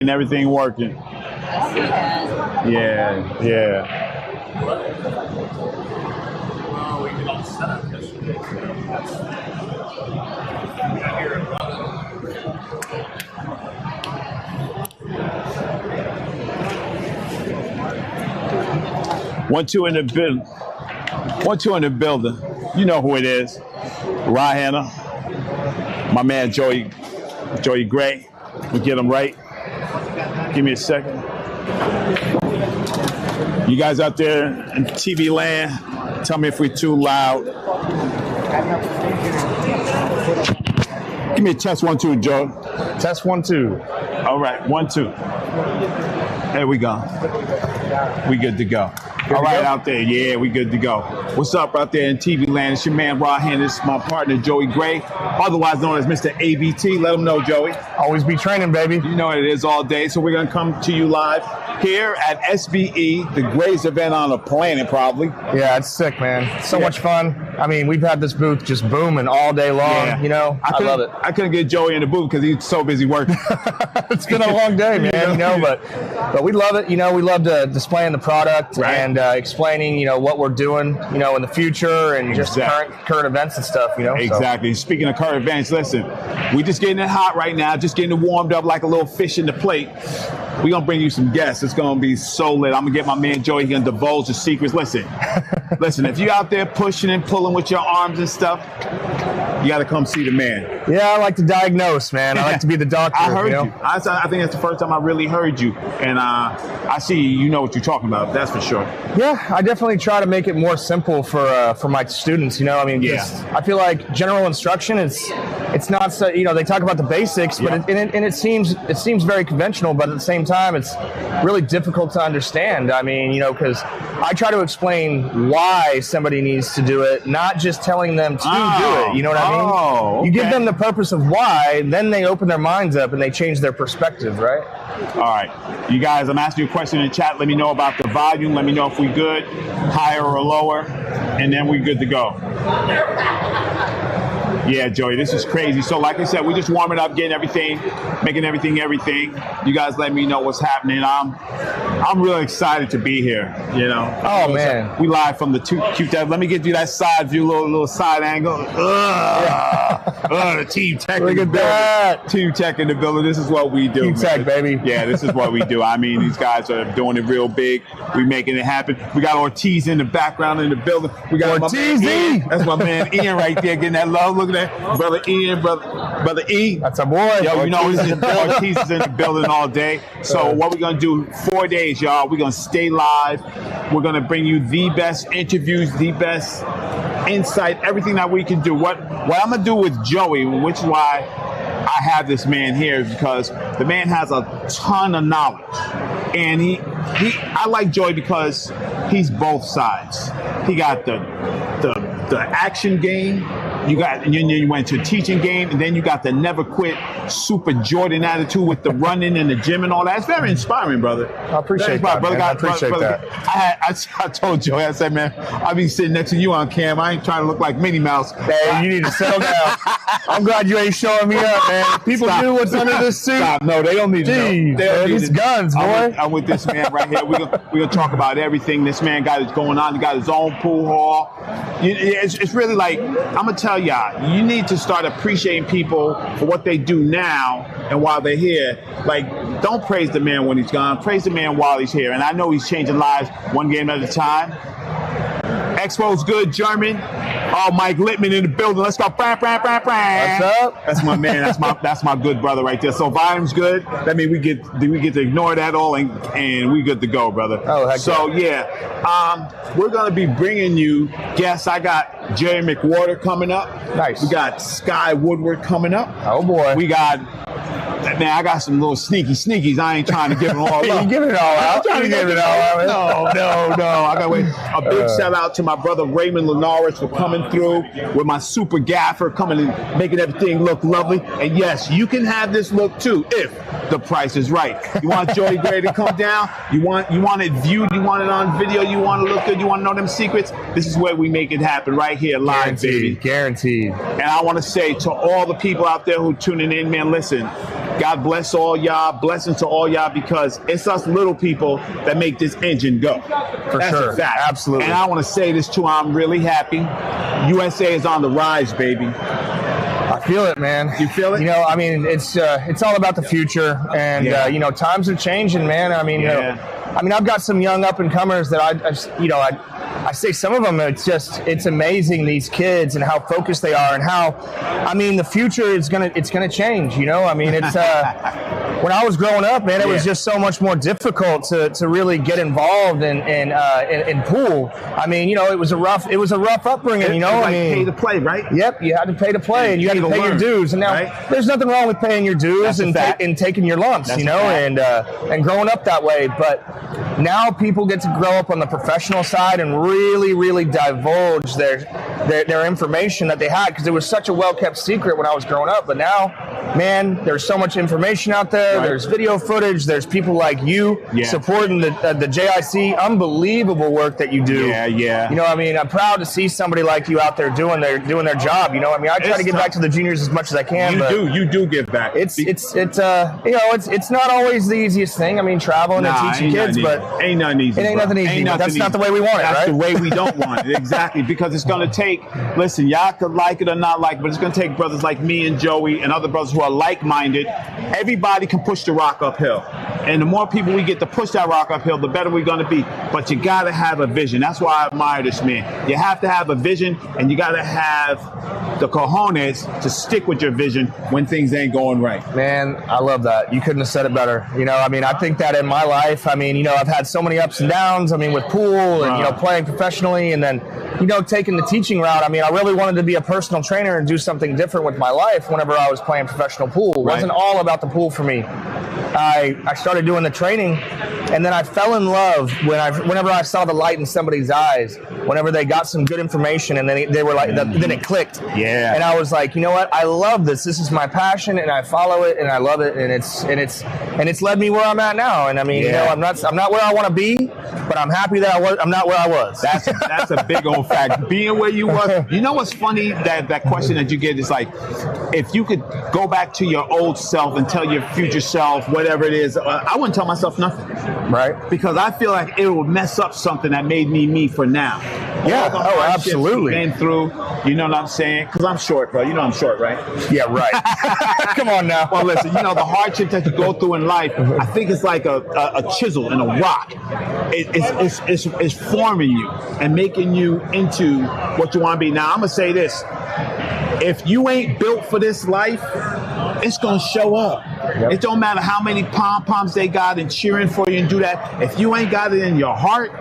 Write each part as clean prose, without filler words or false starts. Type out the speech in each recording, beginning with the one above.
and everything working. Yeah, yeah. One, two in the building. 1, 2 in the building. You know who it is. Hanna. My man Joey Gray. We get him right. Give me a second. You guys out there in TV land, tell me if we're too loud. Give me a test 1, 2, Joe. Test 1, 2. All right, 1, 2. There we go. We good to go. All right, out there, yeah, we good to go. What's up out there in TV land? It's your man, Hanna. This is my partner, Joey Gray, otherwise known as Mr. ABT. Let him know, Joey. Always be training, baby. You know what it is all day. So we're going to come to you live here at SBE, the greatest event on the planet, probably. Yeah, it's sick, man. So much fun. I mean, we've had this booth just booming all day long, Yeah. you know? I love it. I couldn't get Joey in the booth because he's so busy working. It's been a long day, man, you know, but we love it. You know, we love displaying the product and explaining, you know, what we're doing, you know, in the future and just current events and stuff, you know? Exactly. So. Speaking of current events, listen, we just getting it hot right now, just getting it warmed up like a little fish in the plate. We're going to bring you some guests. It's going to be so lit. I'm going to get my man Joey. He's going to divulge the secrets. Listen, if you're out there pushing and pulling with your arms and stuff, you got to come see the man. Yeah, I like to diagnose, man. I like to be the doctor. I heard you. you. I think that's the first time I really heard you. And I see you know what you're talking about. That's for sure. Yeah, I definitely try to make it more simple for my students. You know, I mean, I feel like general instruction it's not so, you know, they talk about the basics, but it seems very conventional, but at the same time, it's really difficult to understand. I mean, you know, because I try to explain why somebody needs to do it, not just telling them to do it. You know what I mean? Okay. You give them the purpose of why, then they open their minds up and they change their perspective, right? All right. You guys, I'm asking you a question in the chat. Let me know about the volume. Let me know if we good, higher or lower, and then we good to go. Yeah, Joey, this is crazy. So like I said, we're just warming up, getting everything, making everything. You guys let me know what's happening. I'm really excited to be here, you know. Oh, man. We live from the Cuetec. Let me get you that side view, little side angle. The Team Tech in the building. Team Tech in the building. This is what we do. Team Tech, baby. Yeah, this is what we do. I mean, these guys are doing it real big. We making it happen. We got ORTIZ in the background in the building. We got ORTIZ. That's my man Ian right there getting that love. Look at that. Brother Ian, brother E. That's a boy. Yo, you know, ORTIZ is in the building all day. So what we're going to do, 4 days, y'all. We're going to stay live. We're going to bring you the best interviews, the best insight, everything that we can do. What I'm going to do with Joey, which is why I have this man here, because the man has a ton of knowledge. And I like Joey because he's both sides. He got the action game. You went to a teaching game, and then you got the never quit super Jordan attitude with the running and the gym and all that. It's very inspiring, brother. I appreciate that, brother. I appreciate that. I told Joey, I said, man, I'll be sitting next to you on cam. I ain't trying to look like Minnie Mouse. Hey, you need to settle down. I'm glad you ain't showing me up, man. People do what's under this suit. Stop. No, they don't need to know. These guns, boy. I'm with this man right here. We're gonna talk about everything. This man got it going on. He got his own pool hall. It's really like, I'm gonna tell y'all, you need to start appreciating people for what they do now and while they're here. Like, don't praise the man when he's gone. Praise the man while he's here. And I know he's changing lives one game at a time. Expo's good, German. Oh, Mike Littman in the building. Let's go. What's up? That's my man. That's my good brother right there. So volume's good. That means we get to ignore that all and we good to go, brother. Oh, heck so we're gonna be bringing you guests. I got Jerry McWhorter coming up. Nice. We got Sky Woodward coming up. Oh boy. We got. Man, I got some little sneakies. I ain't trying to give it all up. You give it all out. I'm trying to give it all out. No. I got to wait. A big shout out to my brother Raymond Linares for coming through with my super gaffer, coming and making everything look lovely. And yes, you can have this look too if the price is right. You want Joey Gray to come down? You want it viewed? You want it on video? You want to look good? You want to know them secrets? This is where we make it happen right here live, baby. Guaranteed. And I want to say to all the people out there who tuning in, man, listen. God bless all y'all. Blessing to all y'all, because it's us little people that make this engine go. For sure. Absolutely. And I want to say this too. I'm really happy. USA is on the rise, baby. I feel it, man. You feel it? You know, I mean, it's all about the future, and you know, times are changing, man. I mean, you know, I've got some young up and comers that I say some of them, it's amazing, these kids and how focused they are, and how, I mean, the future is it's gonna change. You know, I mean, it's when I was growing up, man, it was just so much more difficult to really get involved in pool. I mean, you know, it was a rough upbringing. You know, like, I mean, pay to play, right? Yep, you had to pay to play, and you had to pay your dues. And now, there's nothing wrong with paying your dues and taking your lumps. That's, you know, and growing up that way. But now people get to grow up on the professional side and really, really divulge their information that they had, because it was such a well-kept secret when I was growing up. But now, man, there's so much information out there. There's video footage. There's people like you supporting the JIC. Unbelievable work that you do. You know, I mean, I'm proud to see somebody like you out there doing their job. You know, I mean, I try to get back to the juniors as much as I can. You do give back. It's you know, it's not always the easiest thing. I mean, traveling and teaching kids, but ain't nothing easy. It ain't nothing easy. That's not the way we want it, right? That's the way we don't want it. Exactly, because it's going to take. Listen, y'all could like it or not like it, but it's going to take brothers like me and Joey and other brothers who are like-minded. Everybody can push the rock uphill, and the more people we get to push that rock uphill, the better we're going to be. But you got to have a vision. That's why I admire this man. You have to have a vision, and you got to have the cojones to stick with your vision when things ain't going right. Man, I love that. You couldn't have said it better. You know, I mean, I think that in my life, I mean, you know, I've had so many ups and downs. I mean, with pool and, you know, playing professionally, and then, you know, taking the teaching route. I mean, I really wanted to be a personal trainer and do something different with my life whenever I was playing professional pool. It wasn't all about the pool for me. I started doing the training, and then I fell in love whenever I saw the light in somebody's eyes, whenever they got some good information, and then they were like, then it clicked. And I was like, you know what? I love this. This is my passion, and I follow it, and I love it, and it's led me where I'm at now. And I mean, you know, I'm not where I want to be, but I'm happy that I'm not where I was. That's a big old fact. Being where you was. You know what's funny? That question that you get is like, if you could go back to your old self and tell your future self whatever it is, I wouldn't tell myself nothing. Right. Because I feel like it would mess up something that made me for now. Yeah. Oh, absolutely. Been through. You know what I'm saying? Because I'm short, bro. You know I'm short, right? Yeah, right. Come on now. Well, listen. You know the hardships that you go through in life. I think it's like a chisel in a rock. It's forming you and making you into what you want to be. Now I'm gonna say this: if you ain't built for this life, it's gonna show up. It don't matter how many pom-poms they got and cheering for you and do that. If you ain't got it in your heart,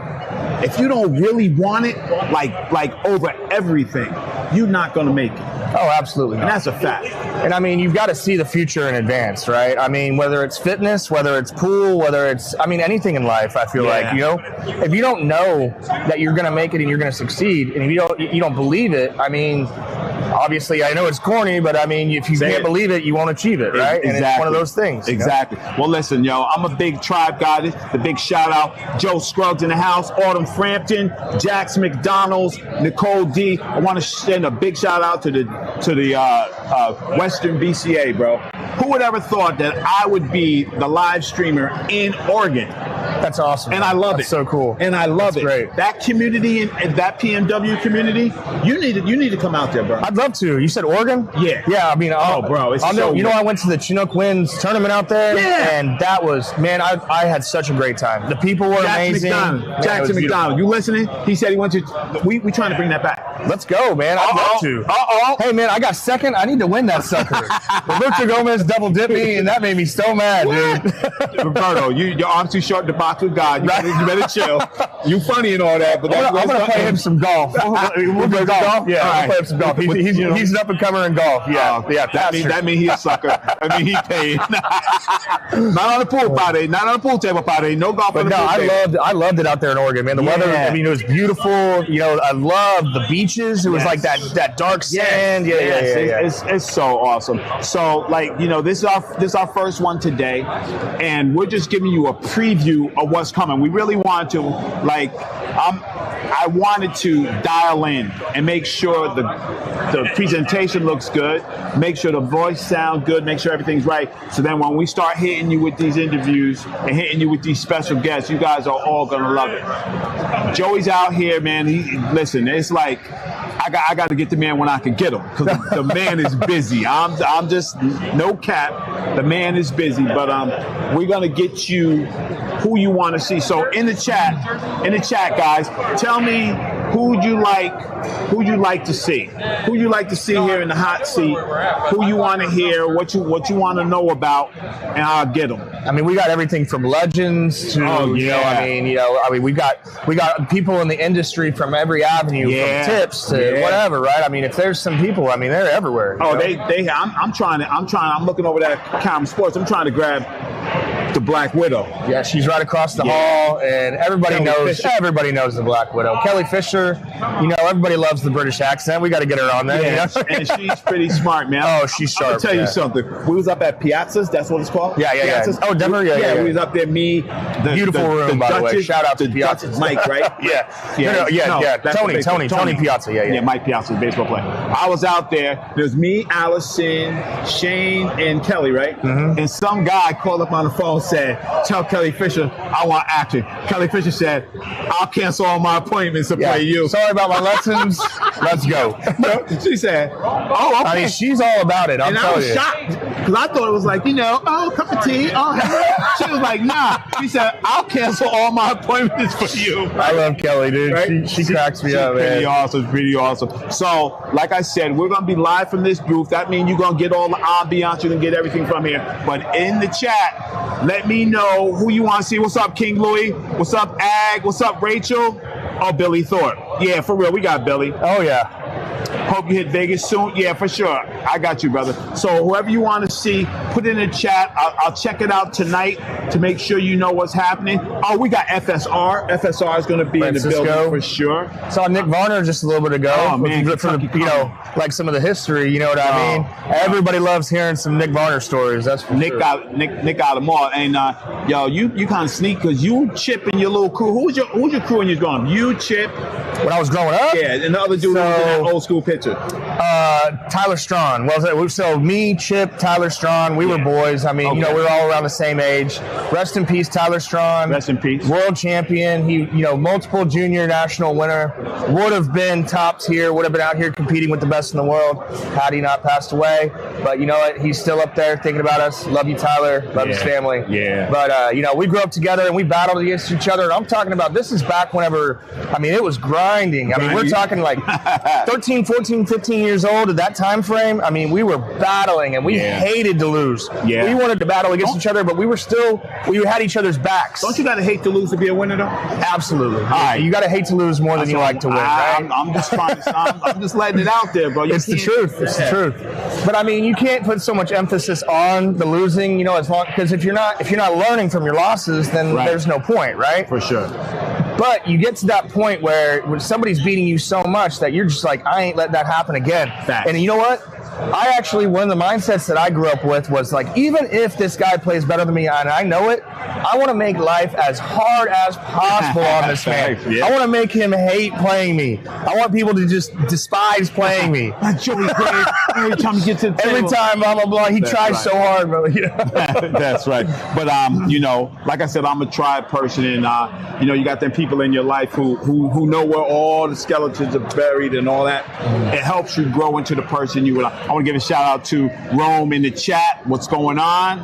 if you don't really want it, like over everything, you're not gonna make it. Oh, absolutely not. And that's a fact. And I mean, you've got to see the future in advance, right? I mean, whether it's fitness, whether it's pool, whether it's, I mean, anything in life, I feel like, you know, if you don't know that you're going to make it and you're going to succeed, and if you don't believe it, I mean, obviously, I know it's corny, but I mean, if you can't believe it, you won't achieve it, right? And it's one of those things. Exactly. You know? Well, listen, yo, I'm a big Tribe guy. The big shout out, Joe Scruggs in the house, Autumn Frampton, Jax McDonald's, Nicole D. I want to send a big shout out to the Western BCA, bro. Who would ever thought that I would be the live streamer in Oregon? That's awesome. And I love it. So cool. And I love it. Great. That community and that PMW community, you need to come out there, bro. I'd love to. You said Oregon? Yeah. Yeah, I mean, bro, it's you know, I went to the Chinook Winds tournament out there, and that was, man, I had such a great time. The people were amazing. Jackson McDonald, you listening? He said he went to. We trying to bring that back. Let's go, man. I'd love to. Hey, man, I got second. I need to win that sucker. Roberto Gomez double dipped me, and that made me so mad, dude. Roberto, your arms too short to box with God. You better chill. You funny and all that, but I'm gonna play him some golf. We'll go golf. Yeah, I'll play him some golf. He's an up and comer in golf. Yeah, That means he's a sucker. I mean, he paid. Not on the pool party. Not on the pool table party. No golf on the pool table. I loved it out there in Oregon, man. The weather. I mean, it was beautiful. You know, I loved the beaches. It was like that dark sand. It's so awesome. So, like, you know, this is our first one today, and we're just giving you a preview of what's coming. We really want to, like, I wanted to dial in and make sure the presentation looks good, make sure the voice sounds good, make sure everything's right. So then when we start hitting you with these interviews and hitting you with these special guests, you guys are all going to love it. Joey's out here, man. Listen, it's like, I got to get the man when I can get him, because the man is busy. I'm just, no cap, the man is busy. But we're going to get you who you want to see. So in the chat, guys, tell me who'd you like to see? Who you like to see here in the hot seat? Who you want to hear? What you want to know about? And I'll get them. I mean, we got everything from legends to we got people in the industry from every avenue, from tips to whatever, right? I mean, if there's some people, I mean, they're everywhere. Oh, I'm looking over that Calm Sports. I'm trying to grab the Black Widow. Yeah, she's right across the hall, and everybody knows the Black Widow. Kelly Fisher, everybody loves the British accent. We got to get her on there. Yeah, and she's pretty smart, man. Oh, she's sharp. I'll tell you something. We was up at Piazza's. That's what it's called. Yeah. Oh, Denver. Yeah. We was up there. Me, beautiful room, by the way. Shout out to Piazza's Mike, right? Yeah. Tony Piazza. Yeah, Mike Piazza, baseball player. I was out there. There's me, Allison, Shane, and Kelly, right? Mm-hmm. And some guy called up on the phone, said, "Tell Kelly Fisher I want action." Kelly Fisher said, "I'll cancel all my appointments to play you. Sorry about my lessons. Let's go." She said, "Oh, okay." I mean, she's all about it. And I was shocked, because I thought it was like, cup of tea. She was like, "Nah." She said, "I'll cancel all my appointments for you." I love Kelly, dude. Right? She cracks me up, man. Pretty awesome. So, like I said, we're going to be live from this booth. That means you're going to get all the ambiance. You're going to get everything from here. But in the chat, let me know who you want to see. What's up, King Louie? What's up, Ag? What's up, Rachel? Oh, Billy Thorpe. Yeah, for real. We got Billy. Oh, yeah. Hope you hit Vegas soon. Yeah, for sure. I got you, brother. So whoever you want to see, put it in the chat. I'll check it out tonight to make sure you know what's happening. Oh, we got FSR. FSR is going to be in the building for sure. Saw Nick Varner just a little bit ago. Oh, man. Like some of the history, you know what I mean? Everybody loves hearing some Nick Varner stories. That's for sure. Nick got them all. And, you kind of sneak, because you, Chip, and your little crew. Who's your crew when you're growing up? You, Chip. When I was growing up? Yeah, and the other dude was in that old school picture. Tyler Strawn. So me, Chip, Tyler Strawn, we were boys. I mean, we were all around the same age. Rest in peace, Tyler Strawn. Rest in peace. World champion. He, multiple junior national winner. Would have been top tier. Would have been out here competing with the best in the world had he not passed away. But you know what? He's still up there thinking about us. Love you, Tyler. Love his family. Yeah. But, we grew up together and we battled against each other. And I'm talking about, this is back whenever, it was grinding. We're talking like 13, 14, 15 years old at that time frame. We were battling and we hated to lose. Yeah. We wanted to battle against each other, but we had each other's backs. Don't you got to hate to lose to be a winner, though? Absolutely. All right. You got to hate to lose more than you like to win, right? I'm just trying to, I'm just letting it out there, bro. It's the truth. It's the truth. But you can't put so much emphasis on the losing, because if you're not learning from your losses, then there's no point, right? For sure. But you get to that point where when somebody's beating you so much that you're just like, I ain't let that happen again. Facts. And you know what? One of the mindsets that I grew up with was like, even if this guy plays better than me and I know it, I want to make life as hard as possible on this man. Yeah. I want to make him hate playing me. I want people to just despise playing me. Joey's great. Every time he gets to the table. Every time, blah, blah, blah. He tries so hard, bro. That's right. But, like I said, I'm a tribe person, and, you got them people in your life who know where all the skeletons are buried and all that. It helps you grow into the person you are. I want to give a shout out to Rome in the chat. What's going on?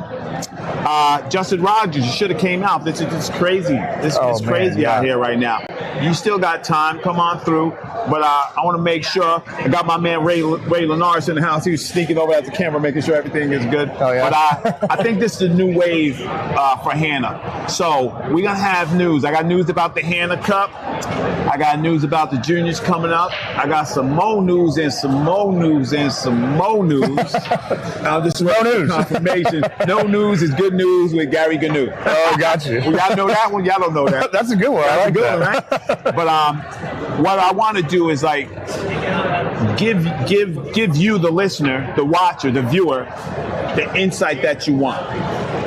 Justin Rogers, you should have came out. This is just crazy. This is crazy out here right now. You still got time. Come on through. But I want to make sure. I got my man Ray Linares in the house. He was sneaking over at the camera, making sure everything is good. Oh, yeah. But I think this is the new wave for Hanna. So we're going to have news. I got news about the Hanna Cup. I got news about the juniors coming up. I got some more news and some more news and some more news. This is no news. Confirmation. No news is good news with Gary Gnu. Oh, got you. Well, y'all know that one. Y'all don't know that. That's a good one. I like that. One, right? But what I want to do is like give you, the listener, the watcher, the viewer, the insight that you want.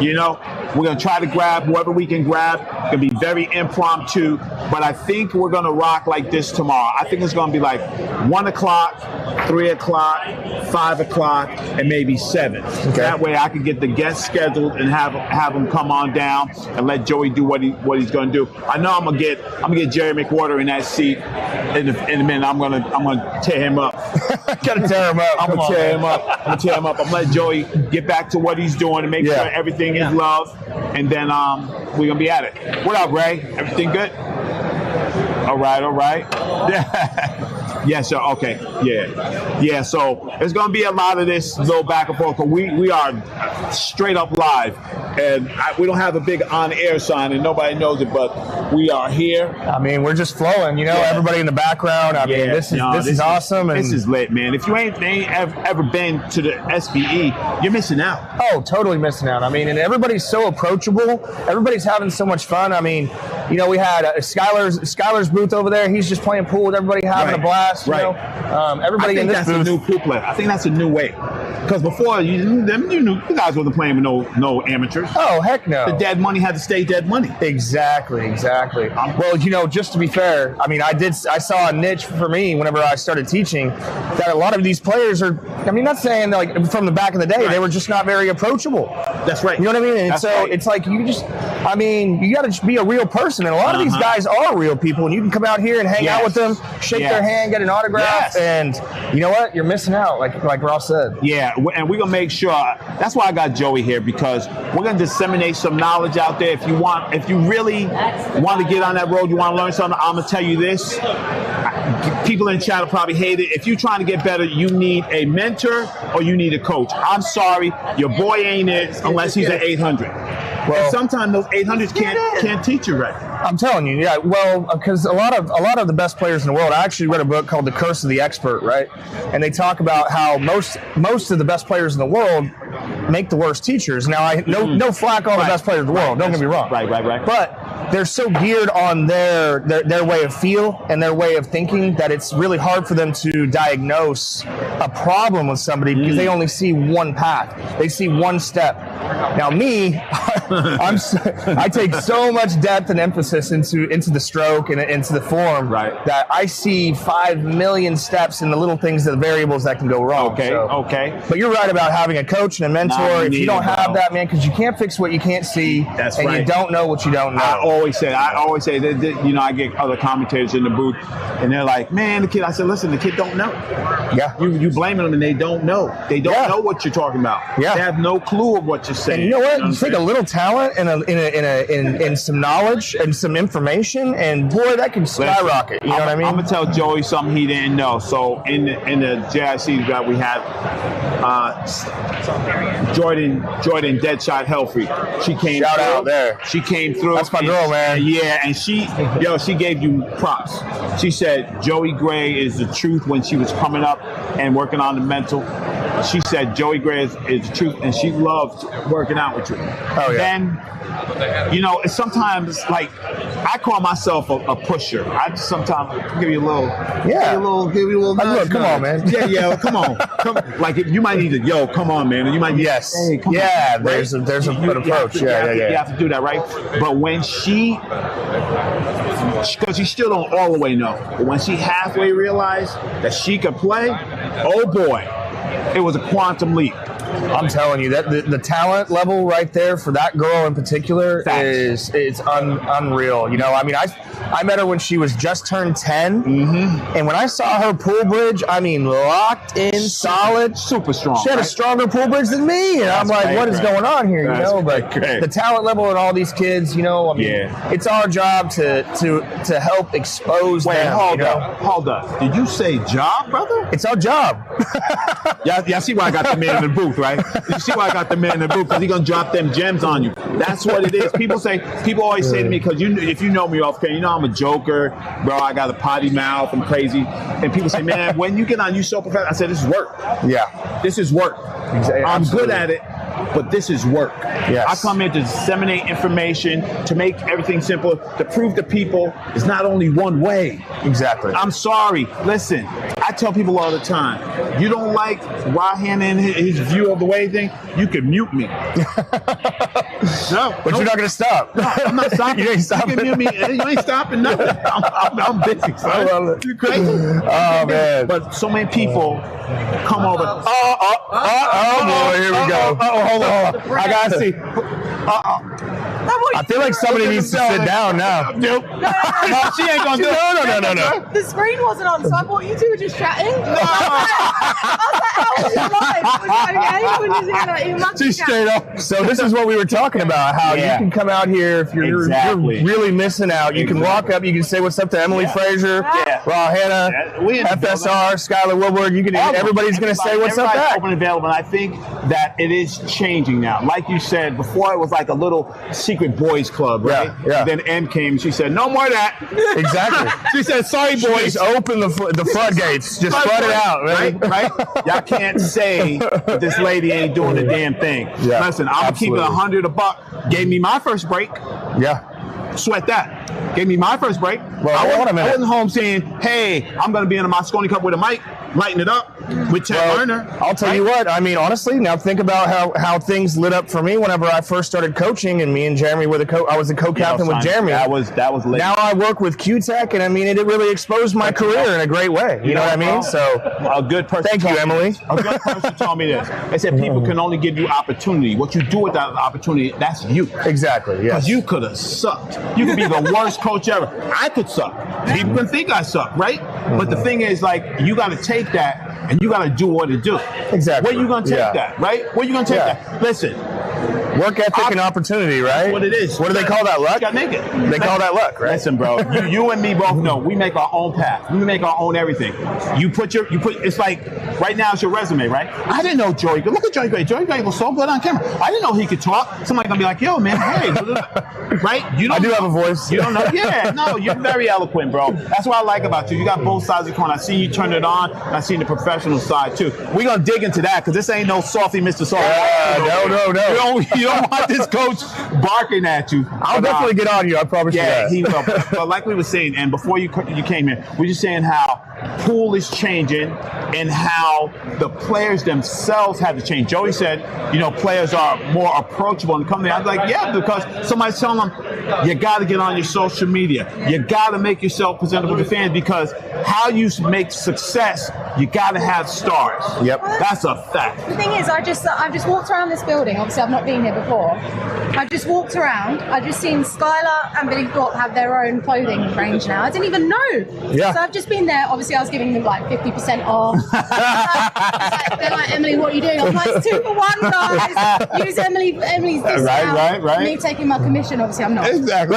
We're going to try to grab whoever we can grab. It's going to be very impromptu, but I think we're going to rock like this tomorrow. I think it's going to be like 1 o'clock, 3 o'clock, 5 o'clock, and maybe 7. Okay. That way I can get the guests scheduled and have them come on down and let Joey do what he's going to do. I know I'm gonna get Jerry McWhorter in that seat in a minute. I'm gonna tear him up. Gotta tear him up. I'm gonna tear him up. I'm gonna let Joey get back to what he's doing and make sure everything is love, and then we're gonna be at it. What up, Ray? Everything good? All right. Yeah, sure. Okay. Yeah. So there's gonna be a lot of this little back and forth. But we are straight up live, and we don't have a big on-air sign, and nobody knows it, but we are here. I mean, we're just flowing. You know, everybody in the background. I mean, this is awesome. And this is lit, man. If you ain't ever been to the SBE, you're missing out. Oh, totally missing out. I mean, and everybody's so approachable. Everybody's having so much fun. I mean, you know, we had Skylar's booth over there. He's just playing pool with everybody, having a blast. You know? Everybody in this booth. I think that's a new pool player. I think that's a new way. Because before, you guys wasn't playing with no amateurs. Oh, heck no. The dead money had to stay dead money. Exactly. Well, you know, just to be fair, I mean, I saw a niche for me whenever I started teaching that a lot of these players are, I mean, not saying like from the back of the day, they were just not very approachable. That's right. You know what I mean? And it's like you got to be a real person. And a lot of these guys are real people. And you can come out here and hang out with them, shake their hand, get an autograph. And you know what? You're missing out, like Ross said. Yeah, and we're going to make sure. That's why I got Joey here, because we're going to disseminate some knowledge out there. If you really want to get on that road, you want to learn something, I'm going to tell you this. People in the chat will probably hate it. If you're trying to get better, you need a mentor or you need a coach. I'm sorry, your boy ain't it unless he's an 800. Well, and sometimes those 800s can't teach you right. I'm telling you, yeah. Well, because a lot of the best players in the world. I actually read a book called The Curse of the Expert, right? And they talk about how most of the best players in the world make the worst teachers. Now, no flack on the best players in the world. Don't get me wrong. Right. But they're so geared on their way of feel and their way of thinking that it's really hard for them to diagnose a problem with somebody because they only see one path. They see one step. Now, me, I take so much depth and emphasis into the stroke and into the form that I see 5 million steps in the little things, the variables that can go wrong. Okay. But you're right about having a coach and a mentor. If you don't have that, man, because you can't fix what you can't see. That's and right. You don't know what you don't know. I always say that, you know, I get other commentators in the booth and they're like, man, the kid, I said, listen, the kid don't know. Yeah. You blaming them and they don't know. They don't know what you're talking about. Yeah. They have no clue of what you're saying. And you know what? You take a little talent and some knowledge and some information, and boy, that can skyrocket. You know what I mean? I'm gonna tell Joey something he didn't know. So in the JICs that we have, Jordan Deadshot Hellfreak. She came. Shout out there. She came through. That's my girl, man. Yeah, and she gave you props. She said Joey Gray is the truth when she was coming up and working on the mental. She said Joey Gray is the truth, and she loved working out with you. Oh, yeah. Then, you know, it's sometimes like I call myself a pusher. I just sometimes give you a little, give you a little. Look, come on, man. Yeah, come on. Like you might need to, come on, man. And you might need, hey, come on. There's a good approach. You have to do that, right? But when because you still don't all the way know, but when she halfway realized that she could play, oh boy, it was a quantum leap. I'm telling you that the talent level right there for that girl in particular is unreal. You know, I mean, I met her when she was just turned 10, and when I saw her pool bridge, I mean, locked in, solid, super strong. She had a stronger pool bridge than me, and I'm like, what is going on here? You know, but the talent level in all these kids, you know, I mean, it's our job to help expose them. Hold up. Did you say job, brother? It's our job. Y'all see why I got the man in the booth, right? You see why I got the man in the booth? Because he's going to drop them gems on you. That's what it is. People always say to me, because if you know me off camera, you know I'm a joker, bro. I got a potty mouth. I'm crazy. And people say, man, when you get on, you so professional. I said, this is work. Yeah. This is work. Exactly. I'm good at it, but this is work. Yes. I come here to disseminate information, to make everything simple, to prove to people it's not only one way. Exactly. I'm sorry. Listen, I tell people all the time, you don't like Hanna and his view of the way thing, you can mute me. No. But you're not going to stop. No, I'm not stopping. You ain't stopping. You ain't stopping nothing. I'm busy, son. I love it. You crazy? Oh, man. But so many people come over. Oh, boy, here we go. Hold on. I got to see. I feel like somebody needs to sit down now. Nope. No, she ain't going to do it. No. The screen wasn't on, so I thought you two were just chatting. I was like, how was your life? Was it okay? She's straight up. So this is what we were talking about, how you can come out here if you're really missing out. You can walk up, you can say what's up to Emily Frazier, Hanna, FSR, Skylar Woodward. You can. Everybody's going to say what's up back. Open and available, and I think that it is changing now. Like you said, before it was like a little secret boys club, right? Yeah. Then M came and she said, no more of that. Exactly. She said, sorry, boys. Just open the floodgates. Just flood it out, right? Y'all can't say that this lady ain't doing the damn thing. Yeah, listen, I'm keeping $100 a buck. Gave me my first break. Yeah. Sweat that. Gave me my first break. Well, I wasn't home saying, hey, I'm going to be in a Moscone Cup with a mic, lighting it up with Chad Lerner. I'll tell you what, I mean, honestly, now think about how things lit up for me whenever I first started coaching, and me and Jeremy were I was the co-captain with Jeremy. That was late. Now I work with Cuetec, and I mean, it really exposed my career in a great way. You know what I mean? So, a good person. Thank you, Emily. A good person told me this. They said people can only give you opportunity. What you do with that opportunity, that's you. Exactly, yes. Because you could have sucked. You could be the worst coach ever. I could suck. People can think I suck, right? But the thing is, like, you got to take that and you got to do what it do. Exactly. Where you going to take that, right? Where you going to take that? Listen. Work ethic and opportunity, right? That's what it is. What do they call that, luck? You got to make it. They call that luck, right? Listen, bro. You and me both know we make our own path. We make our own everything. It's like, right now it's your resume, right? I didn't know Joey. Look at Joey Gray. Joey Gray was so good on camera. I didn't know he could talk. Somebody going to be like, yo, man, hey. Right? I do have a voice. You don't know? Yeah, no, you're very eloquent, bro. That's what I like about you. You got both sides of the coin. I see you turn it on, and I see the professional side, too. We're going to dig into that, because this ain't no softy Mr. Softy. No. You don't want this coach barking at you. I'll definitely get on you, I promise you that. Yeah, he will. But like we were saying, and before you came here, we were just saying how pool is changing and how the players themselves have to change. Joey said, players are more approachable and come there. I was like, yeah, because somebody's telling them, you got to get on your social media. You got to make yourself presentable to fans, because how you make success, you got to have stars. Yep. That's a fact. The thing is, I've just walked around this building. Obviously, I've not been here before. I've just walked around. I've just seen Skylar and Billy Thorpe have their own clothing range now. I didn't even know. Yeah. So I've just been there. Obviously, I was giving them like 50% off. They're like, Emily, what are you doing? I'm like, it's 2 for 1, guys. Use Emily's discount. Right. Me taking my commission, obviously, I'm not. Exactly.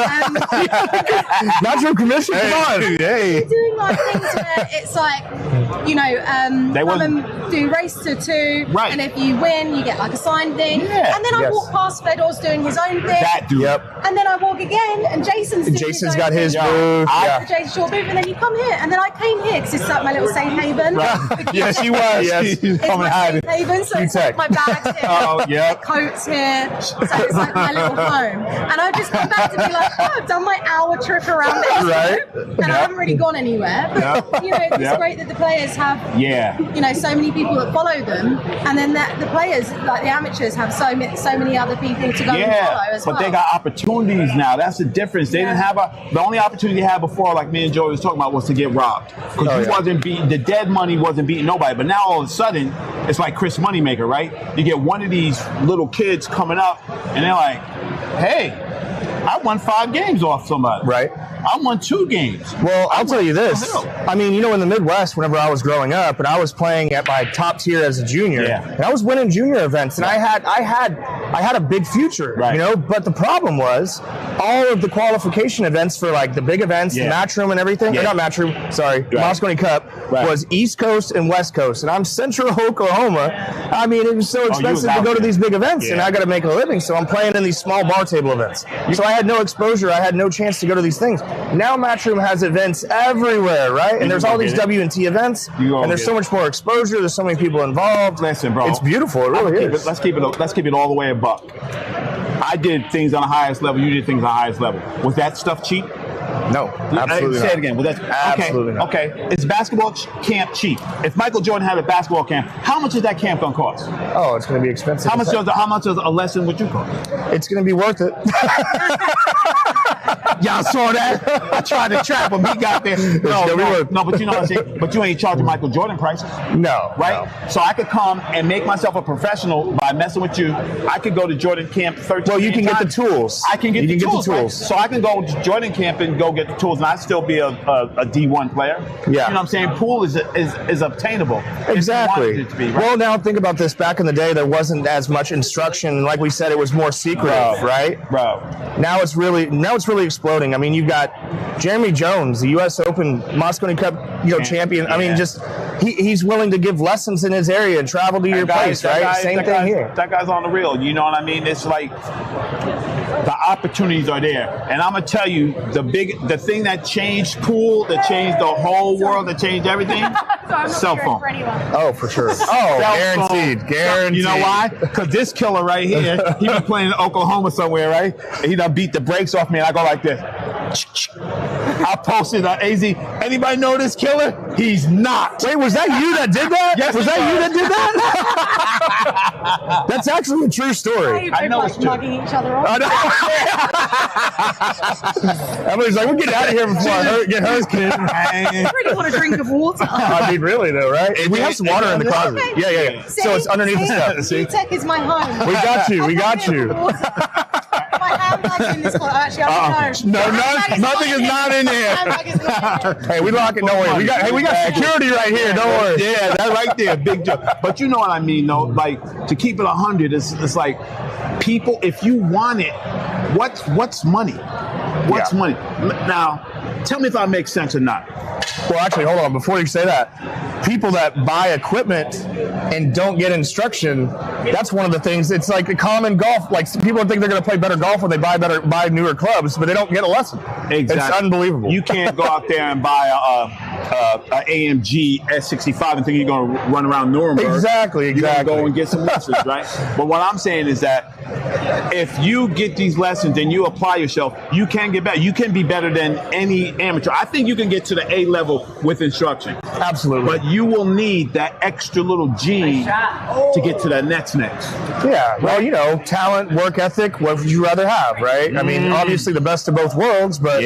Not your commission. Come on. They're doing like things where it's like, come and do race to 2, right. and if you win, you get like a signed thing. Yeah. And then I walk past Fedor's doing his own thing. That dude. Yep. And then I walk again, and Jason's got his booth. Jason's short booth, and then you come here, and then I came here because it's like my little safe haven. Right. Yes, she was. Yes, she's coming hiding. Haven, so it's like my bag's here, my coat's here, so it's like my little home. And I've just come back to be like, I've done my hour trip around Expo, right. and I haven't really gone anywhere. But it's great that the players have, so many people that follow them, and then the players, like the amateurs, have so many other people to go and follow as well. But they got opportunities now. That's the difference. They didn't have the only opportunity they had before, like me and Joey was talking about, was to get robbed. Because wasn't beating, the dead money wasn't beating nobody. But now all of a sudden, it's like Chris Moneymaker, right? You get one of these little kids coming up, and they're like, hey, I won 5 games off somebody. Right. I won 2 games. Well, I'll tell you this. I mean, in the Midwest, whenever I was growing up, and I was playing at my top tier as a junior, and I was winning junior events, and I had a big future, But the problem was all of the qualification events for like the big events, the Matchroom and everything. Or not Matchroom, sorry, Moscone Cup was East Coast and West Coast, and I'm Central Oklahoma. I mean, it was so expensive to go to these big events, and I got to make a living, so I'm playing in these small bar table events. So I had no exposure. I had no chance to go to these things. Now Matchroom has events everywhere, right? And there's all these W&T events, and there's so much more exposure. There's so many people involved. Listen, bro, it's beautiful. It really is. Let's keep it all the way a buck. I did things on the highest level. You did things on the highest level. Was that stuff cheap? No, absolutely Say not. it again. Well, that's, Absolutely not. Okay. Is basketball camp cheap? If Michael Jordan had a basketball camp, how much is that camp going to cost? Oh, it's going to be expensive. How much does a lesson would you cost? It's going to be worth it. Y'all saw that? I tried to trap him. He got there. No, but you know what I'm saying? But you ain't charging Michael Jordan prices. No. Right? No. So I could come and make myself a professional by messing with you. I could go to Jordan camp 13 Well, you can times. get the tools. I can get the tools. Right? Right? So I can go to Jordan camp and go get the tools, and I'd still be a D1 player. Yeah. You know what I'm saying? Pool is obtainable. Exactly. If you wanted it to be, right? Well, now think about this. Back in the day, there wasn't as much instruction. Like we said, it was more secretive, right? Bro. Now it's really exploding. I mean, you've got Jeremy Jones, the U.S. Open Moscone Cup, champion. I mean, just he's willing to give lessons in his area and travel to your place, right? Same thing here. That guy's on the real. You know what I mean? It's like the opportunities are there, and I'm gonna tell you the thing that changed pool, that changed the whole world, that changed everything. Cell phone. Oh, for sure. Oh, guaranteed. Guaranteed. You know why? Because this killer right here, he been playing in Oklahoma somewhere, right? And he done beat the brakes off me, and I go like this. I posted on AZ. Anybody know this killer? He's not. Wait, was that you that did that? Yes, was that you that did that? That's actually a true story. I know it's mugging each other off. Emily's like, we'll get out of here before I get hers, kid. I really want a drink of water. I mean, really though, right? We have some water in the closet. Okay. Yeah. So it's underneath the stuff. Cuetec is my home. We got you. We got you. My handbag's in this closet. Actually, I don't know. No, nothing is not in there. Handbag is not in there. Hey, we lock it. Don't worry. We got security right here. Don't worry. Yeah, that right there, big joke. But you know what I mean, though. Like, to keep it 100, it's like people. If you want it, what's money? What's money? Now, tell me if I make sense or not. Well, actually, hold on. Before you say that, people that buy equipment and don't get instruction, that's one of the things. It's like a common golf. Like, people think they're going to play better golf when they buy newer clubs, but they don't get a lesson. Exactly. It's unbelievable. You can't go out there and buy a AMG S65 and think you're going to run around Nuremberg. Exactly. You're going to go and get some lessons, right? But what I'm saying is that if you get these lessons and you apply yourself, you can get better. You can be better than any amateur. I think you can get to the A level with instruction. Absolutely. But you will need that extra little G to get to that next. Yeah. Well, talent, work ethic, what would you rather have, right? I mean, obviously the best of both worlds, but,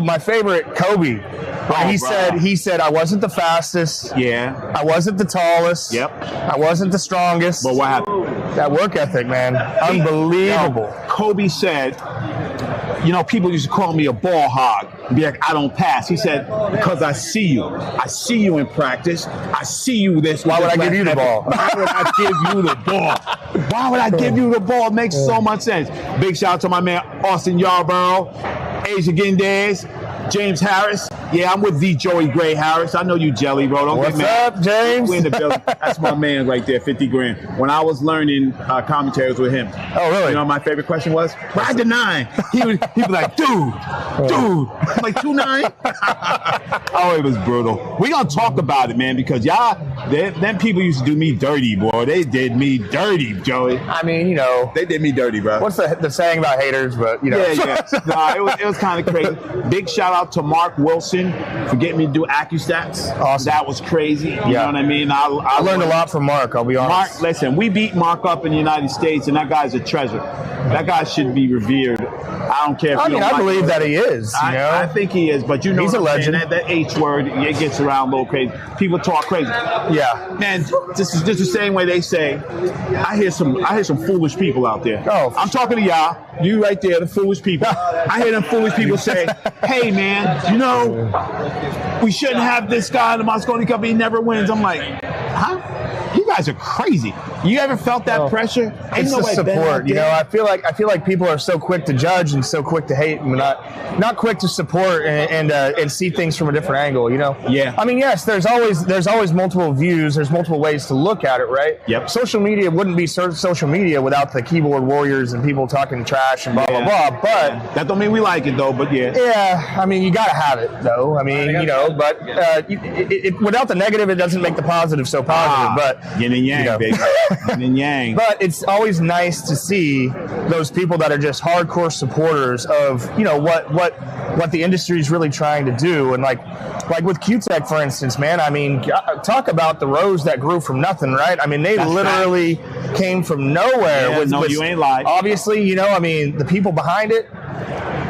my favorite, Kobe, when he said, I wasn't the fastest. Yeah. I wasn't the tallest. Yep. I wasn't the strongest. But what happened? That work ethic, man. Unbelievable. Kobe said, people used to call me a ball hog. Be like, I don't pass. He said, because I see you. I see you in practice. I see you this. Why would I give you the ball? Why would I give you the ball? Why would I give you the ball? It makes so much sense. Big shout out to my man, Austin Yarborough, Asia Gendez, James Harris. Yeah, I'm with the Joey Gray Harris. I know you jelly, bro. Don't What's get mad. up, James? We in the building. That's my man right there, 50 grand. When I was learning commentaries with him. Oh, really? You know what my favorite question was? Ride the 9. He was like, dude. I'm like, 2-9? Oh, it was brutal. We gonna talk about it, man, because them people used to do me dirty, boy. They did me dirty, Joey. I mean, They did me dirty, bro. What's the saying about haters, but, Yeah. Nah, it was kind of crazy. Big shout out to Mark Wilson for getting me to do AccuStats. Awesome. That was crazy. You know what I mean? I learned a lot from Mark, I'll be honest. Mark, listen, we beat Mark up in the United States, and that guy's a treasure. That guy should be revered. I don't care if I believe that he is. I think he is, but he's a legend. That H word, it gets around a little crazy. People talk crazy. Yeah. Man, this is just the same way they say. I hear some foolish people out there. Oh, I'm talking to y'all. You right there, the foolish people. I hear them foolish people say, hey, man, we shouldn't have this guy in the Moscone Cup. He never wins. I'm like, huh? You guys are crazy. You ever felt that pressure? It's the support. I feel like people are so quick to judge and so quick to hate, and not quick to support and see things from a different angle. Yeah. I mean, yes, there's always multiple views. There's multiple ways to look at it, right? Yep. Social media wouldn't be social media without the keyboard warriors and people talking trash and blah blah blah. But that don't mean we like it though. But yeah. Yeah. I mean, you gotta have it though. I mean, But without the negative, it doesn't make the positive so positive. But yin and yang, baby. Yin and yang. But it's always nice to see those people that are just hardcore supporters of, you know, what the industry is really trying to do. And like with Cuetec, for instance, man, I mean, talk about the rose that grew from nothing, right? I mean, they literally came from nowhere. Yeah, you ain't lied. Obviously, you know, I mean, the people behind it,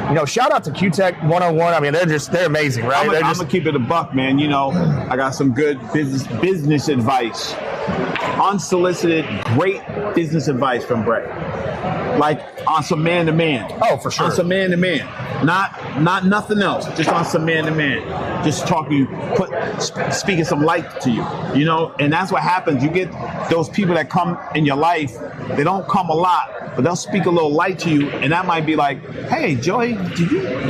you know, shout out to Cuetec 101. I mean, they're amazing, right? I'm going to keep it a buck, man. You know, I got some good business advice. Unsolicited, great business advice from Brett. Like on some man-to-man. Oh, for sure. On some man-to-man. Not nothing else. Just on some man-to-man. Just talking, speaking some light to you. You know, and that's what happens. You get those people that come in your life. They don't come a lot, but they'll speak a little light to you, and that might be like, "Hey, Joey,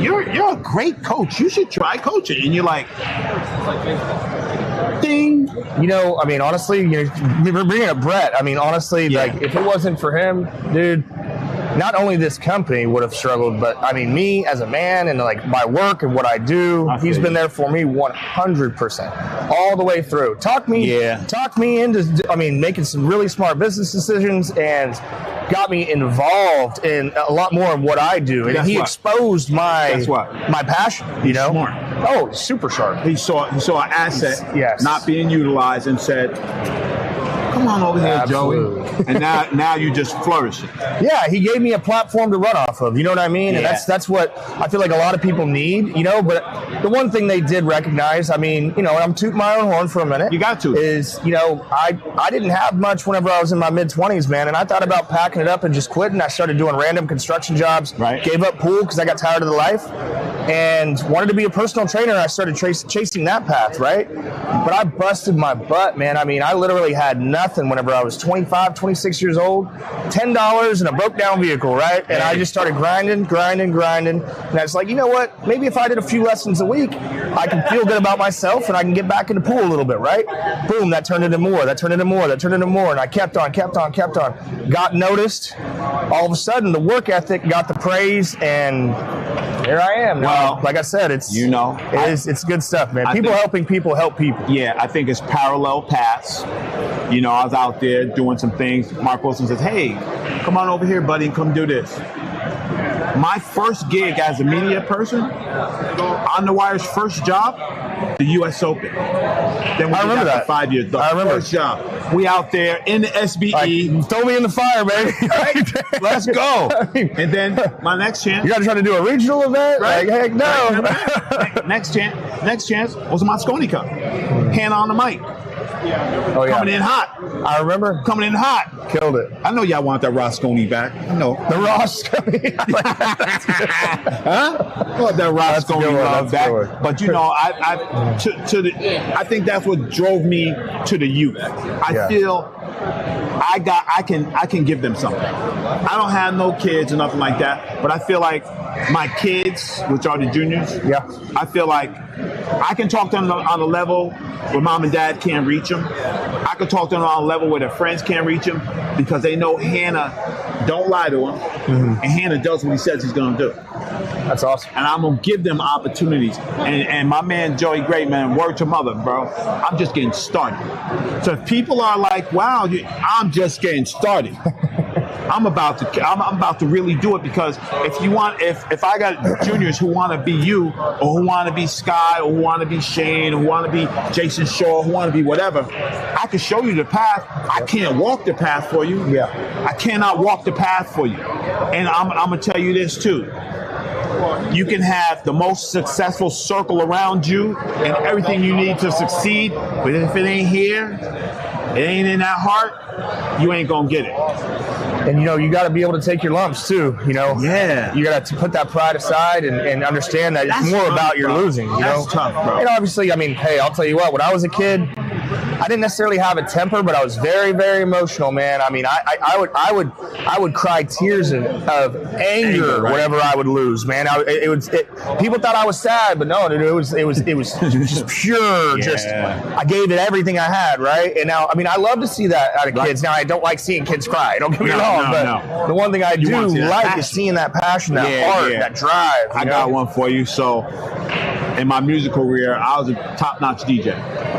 you're a great coach. You should try coaching." And you're like, ding. You know, I mean, honestly, you know, bringing up Brett, I mean, honestly, like, if it wasn't for him, dude, not only this company would have struggled, but I mean, me as a man and like my work and what I do, he's been there for me 100% all the way through. Talk me into, I mean, making some really smart business decisions and got me involved in a lot more of what I do. And he exposed my passion, you know? Smart. Oh, super sharp. He saw an asset not being utilized and said, "Come on over here, Joey." And now you just flourishing. Yeah, he gave me a platform to run off of. You know what I mean? And that's what I feel like a lot of people need, you know. But the one thing they did recognize, I mean, you know, and I'm tooting my own horn for a minute. You got to. Is, you know, I didn't have much whenever I was in my mid-20s, man. And I thought about packing it up and just quitting. I started doing random construction jobs. Right. Gave up pool because I got tired of the life. And wanted to be a personal trainer. I started chasing that path, right? But I busted my butt, man. I mean, I literally had nothing whenever I was 25, 26 years old, $10 and a broke down vehicle, right? And I just started grinding. And I was like, you know what? Maybe if I did a few lessons a week, I can feel good about myself and I can get back in the pool a little bit, right? Boom, that turned into more. And I kept on. Got noticed. All of a sudden, the work ethic got the praise, and here I am. Well, like I said, it's it's good stuff, man. People helping people help people. Yeah, I think it's parallel paths. You know, I was out there doing some things. Mark Wilson says, "Hey, come on over here, buddy, and come do this." My first gig as a media person, On the Wire's first job, the U.S. Open. Then we did that for 5 years. I remember. First job. We out there in the SBE. Throw me in the fire, baby. Right? Let's go. And then my next chance. You got to try to do a regional event? Right? Like, heck no. Right. Next chance was Moscone Cup. Hanna on the mic. Oh, yeah. Coming in hot. I remember. Coming in hot. Killed it. I know y'all want that Rosconi back. I know. The Rosconi. Huh? I want that Rosconi love back. But, you know, I think that's what drove me to the youth. I feel I can give them something. I don't have no kids or nothing like that, but I feel like my kids, which are the juniors, I feel like I can talk to them on a level where mom and dad can't reach them. I can talk to them on a level where their friends can't reach them because they know Hanna don't lie to him, and Hanna does what he says he's going to do. That's awesome. And I'm going to give them opportunities. And my man, Joey Great, man, word to mother, bro, I'm just getting started. So if people are like, wow, I'm just getting started. I'm about to really do it, because if I got juniors who want to be you, or who want to be Sky, or who want to be Shane, or who want to be Jason Shaw, who want to be whatever, I can show you the path. I can't walk the path for you. I cannot walk the path for you. And I'm going to tell you this too. You can have the most successful circle around you and everything you need to succeed, but if it ain't here, it ain't in that heart, you ain't gonna get it. And, you know, you got to be able to take your lumps, too, you know? Yeah. You got to put that pride aside and understand that it's more about your losing, you know? That's tough, bro. And obviously, I mean, hey, I'll tell you what, when I was a kid, I didn't necessarily have a temper, but I was very, very emotional, man. I mean, I would cry tears of anger whenever I would lose, man. People thought I was sad, but no, dude, it was just pure. Just I gave it everything I had, right? And now, I mean, I love to see that out of kids. Now, I don't like seeing kids cry. Don't get me wrong, but the one thing I do like is seeing that passion, that heart, that drive. I got one for you. So in my musical career, I was a top-notch DJ,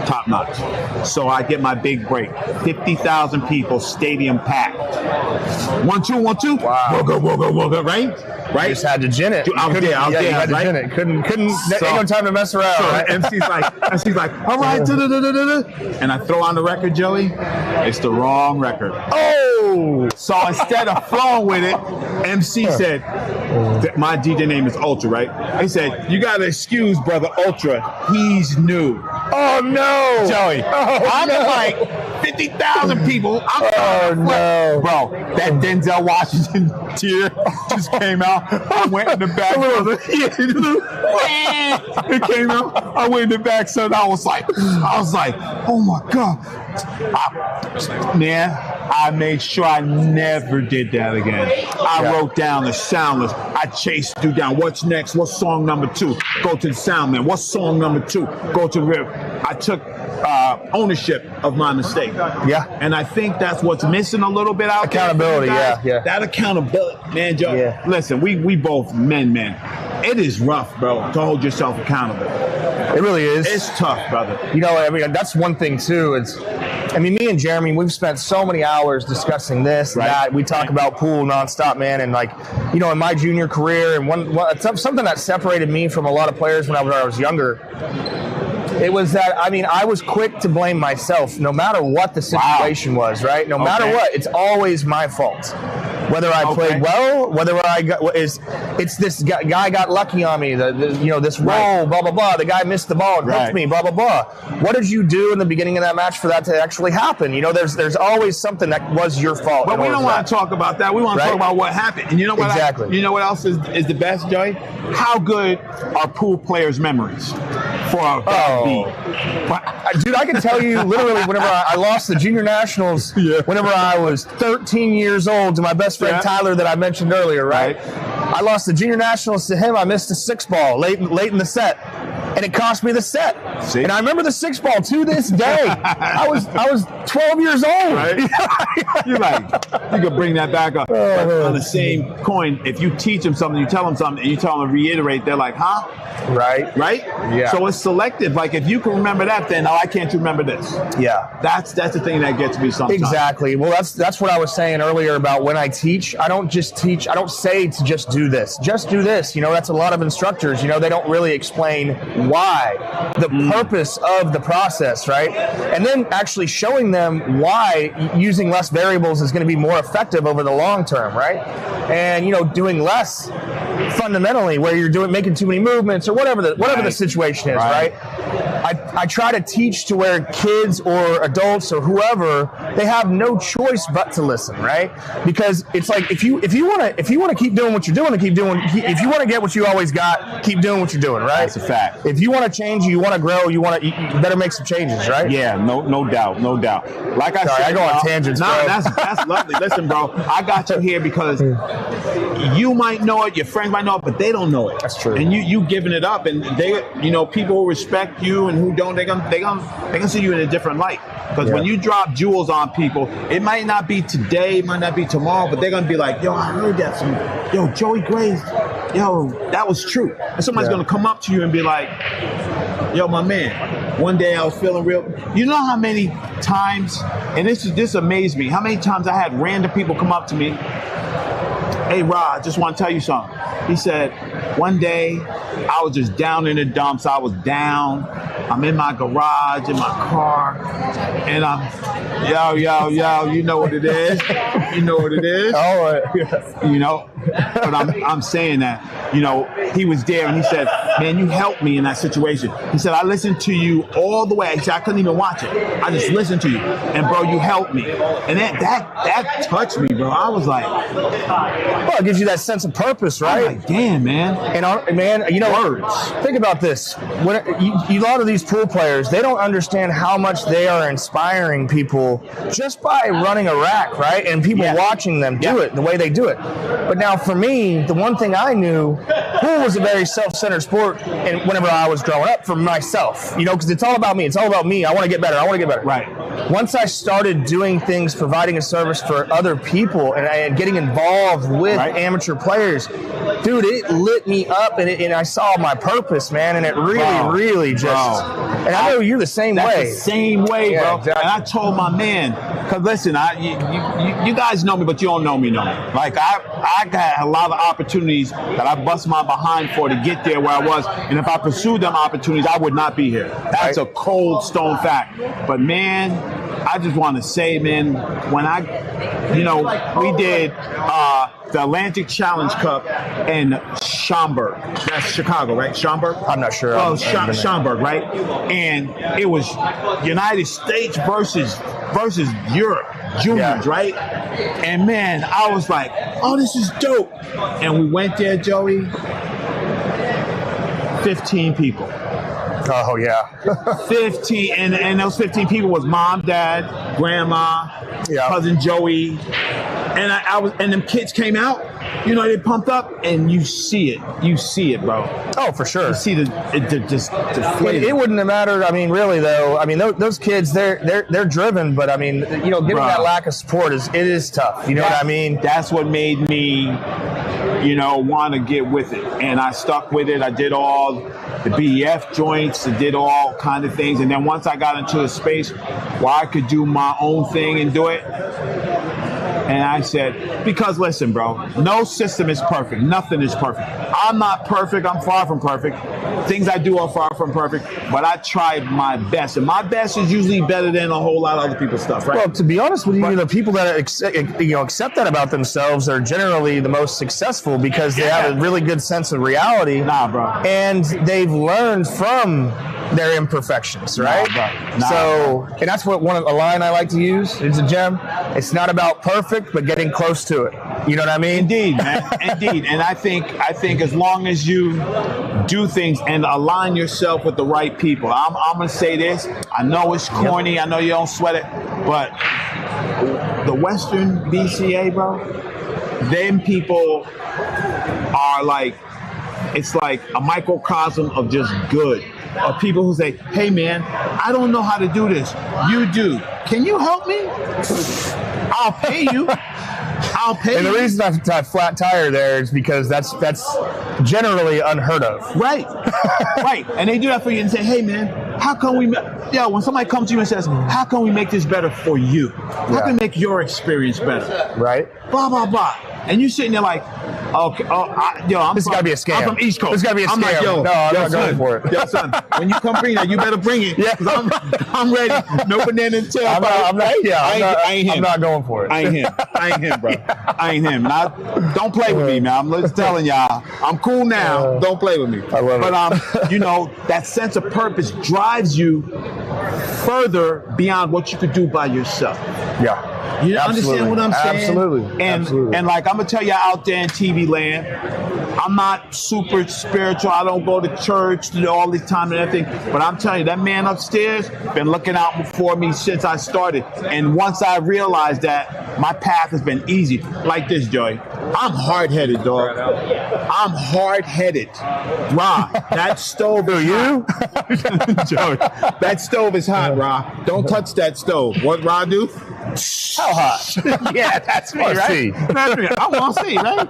top-notch. So I get my big break. 50,000 people, stadium packed. 1, 2, 1, 2. Wow. Wugga, right? Right? You just had to gin it. I was there, you had to gin it. Couldn't, ain't no time to mess around. So right? MC's like, all right, and I throw on the record, Joey. It's the wrong record. Oh! So instead of flowing with it, MC said, my DJ name is Ultra, right? He said, you got to excuse Brother Ultra. He's new. Oh, no. Joey. I'm like 50,000 people. No. Bro, that Denzel Washington tear just came out. I went in the back. It came out. I went in the back, son. I was like, oh my God. I made sure I never did that again. I wrote down the sound list. I chased dude down. What's next? What's song number 2? Go to the sound man. What's song number 2? Go to the river. I took ownership of my mistake. Yeah. And I think that's what's missing a little bit out there. Accountability, yeah. That accountability, man, Joe. Yeah. Listen, we both men. It is rough, bro, to hold yourself accountable. It really is. It's tough, brother. You know, I mean, that's one thing too. Me and Jeremy, we've spent so many hours discussing this, that. We talk about pool nonstop, man. And like, you know, in my junior career, and something that separated me from a lot of players when I was younger, it was that, I was quick to blame myself, no matter what the situation was, right? No matter what, it's always my fault. Whether I played well, whether it's this guy got lucky on me, this roll, blah, blah, blah. The guy missed the ball and hooked me, blah, blah, blah. What did you do in the beginning of that match for that to actually happen? You know, there's always something that was your fault. But we don't want to talk about that. We want to talk about what happened. And you know what? Exactly. You know what else is the best, Joey? How good are pool players' memories for a beat? Dude, I can tell you literally whenever I lost the junior nationals, whenever I was 13 years old to my best friend Tyler that I mentioned earlier, right? I lost the junior nationals to him. I missed a 6-ball late in the set, and it cost me the set. See? And I remember the 6-ball to this day. I was 12 years old. Right? You're like, you could bring that back up. On the same coin, if you teach them something, you tell them something, and you tell them to reiterate, they're like, huh? Right? Yeah. So it's selective. Like, if you can remember that, then I can't remember this. Yeah. That's the thing that gets me sometimes. Exactly. Well, that's what I was saying earlier about when I teach. I don't just teach. I don't say to just do this. Just do this. You know, that's a lot of instructors. You know, they don't really explain why, the purpose of the process, right? And then actually showing them why using less variables is going to be more effective over the long term, right? And, you know, doing less fundamentally where you're making too many movements or whatever the situation is, right? I try to teach to where kids or adults or whoever, they have no choice but to listen, right? Because it's like if you want to keep doing what you're doing, if you want to get what you always got, keep doing what you're doing, right? That's a fact. If you want to change, you want to grow, you better make some changes, right? Yeah, no doubt. Like I said, I go on tangents. No, that's lovely. Listen, bro, I got you here because you might know it, your friends might know it, but they don't know it. That's true. And you giving it up, and they, you know, people who respect you and who don't, they gonna see you in a different light. Because when you drop jewels on people, it might not be today, it might not be tomorrow, but they're gonna be like, yo, I heard that from Joey Graves. Yo, that was true. And somebody's gonna come up to you and be like, yo, my man, one day I was feeling real. You know how many times, and this amazed me, how many times I had random people come up to me, hey, Rod, I just want to tell you something. He said, one day I was just down in the dumps. I was down. I'm in my garage, in my car, and I'm, yo, you know what it is. You know what it is. All right. You know, but I'm saying that, you know, he was there and he said, man, you helped me in that situation. He said, I listened to you all the way. He said, I couldn't even watch it. I just listened to you. And bro, you helped me. And that touched me, bro. I was like, well, it gives you that sense of purpose, right? I'm like, damn, man. And man, you know, words. Think about this. When a lot of these pool players, they don't understand how much they are inspiring people just by running a rack, right? And people watching them do it the way they do it. But now for me, the one thing I knew, pool was a very self-centered sport, and whenever I was growing up, for myself, you know, because it's all about me. It's all about me. I want to get better. Right. Once I started doing things, providing a service for other people and getting involved with amateur players, dude, it lit me up, and I saw my purpose, man, and it really just. And I know you're the same way. The same way, bro. Exactly. And I told my man, because listen, you guys know me, but you don't know me. Like I got a lot of opportunities that I bust my behind for to get there where I was, and if I pursued them opportunities, I would not be here. That's a cold stone fact. But man, I just want to say, man, when we did the Atlantic Challenge Cup in Schaumburg. That's Chicago, right? Schaumburg? I'm not sure. Oh, Schaumburg, right? And it was United States versus Europe, juniors, right? And man, I was like, oh, this is dope. And we went there, Joey, 15 people. Oh, yeah. 15, and those 15 people was mom, dad, grandma, cousin Joey, and them kids came out, they pumped up, and you see it, bro. Oh, for sure. You see the it wouldn't have mattered. I mean, really though. I mean, those kids, they're driven, but I mean, getting that lack of support is tough. You know what I mean? That's what made me, want to get with it, and I stuck with it. I did all the BEF joints, I did all kind of things, and then once I got into a space where I could do my own thing and do it. And I said, because listen, bro, no system is perfect. Nothing is perfect. I'm not perfect. I'm far from perfect. Things I do are far from perfect, but I tried my best. And my best is usually better than a whole lot of other people's stuff, right? Well, to be honest with you, the people that accept that about themselves are generally the most successful because they have a really good sense of reality. Nah, bro. And they've learned from their imperfections, right? And that's what a line I like to use. It's a gem. It's not about perfect, but getting close to it. You know what I mean? Indeed, man. Indeed. And I think as long as you do things and align yourself with the right people. I'm gonna say this. I know it's corny. I know you don't sweat it, but the Western BCA, bro, them people are like, it's like a microcosm of just good. Of people who say, hey man, I don't know how to do this. You do. Can you help me? I'll pay you. And the reason I flat tire there is because that's generally unheard of. Right. Right. And they do that for you and say, hey man, how can we when somebody comes to you and says, how can we make this better for you? How can we make your experience better? Right. Blah, blah, blah. And you're sitting there like, okay, this got to be a scam. I'm from East Coast. This got to be a scam. I'm like, no, I'm not going for it. Yo, son, when you come bring that, you better bring it. Yeah. Because I'm ready. No banana and tail. I'm not going for it. I ain't him, bro. I ain't him. Don't play with me, man. I'm just telling y'all. I'm cool now. Don't play with me. I love it. That sense of purpose drives you further beyond what you could do by yourself. Yeah. You understand what I'm saying? Absolutely. And like I'm gonna tell you out there in TV land, I'm not super spiritual. I don't go to church all the time and everything. But I'm telling you, that man upstairs been looking out for me since I started. And once I realized that, my path has been easy. Like this, Joey. I'm hard-headed, dog. I'm hard-headed. Ra, that stove is hot. Joey, that stove is hot, Ra. Don't touch that stove. What Ra do? How hot? Yeah, that's me, right? That's me. I want to see, right?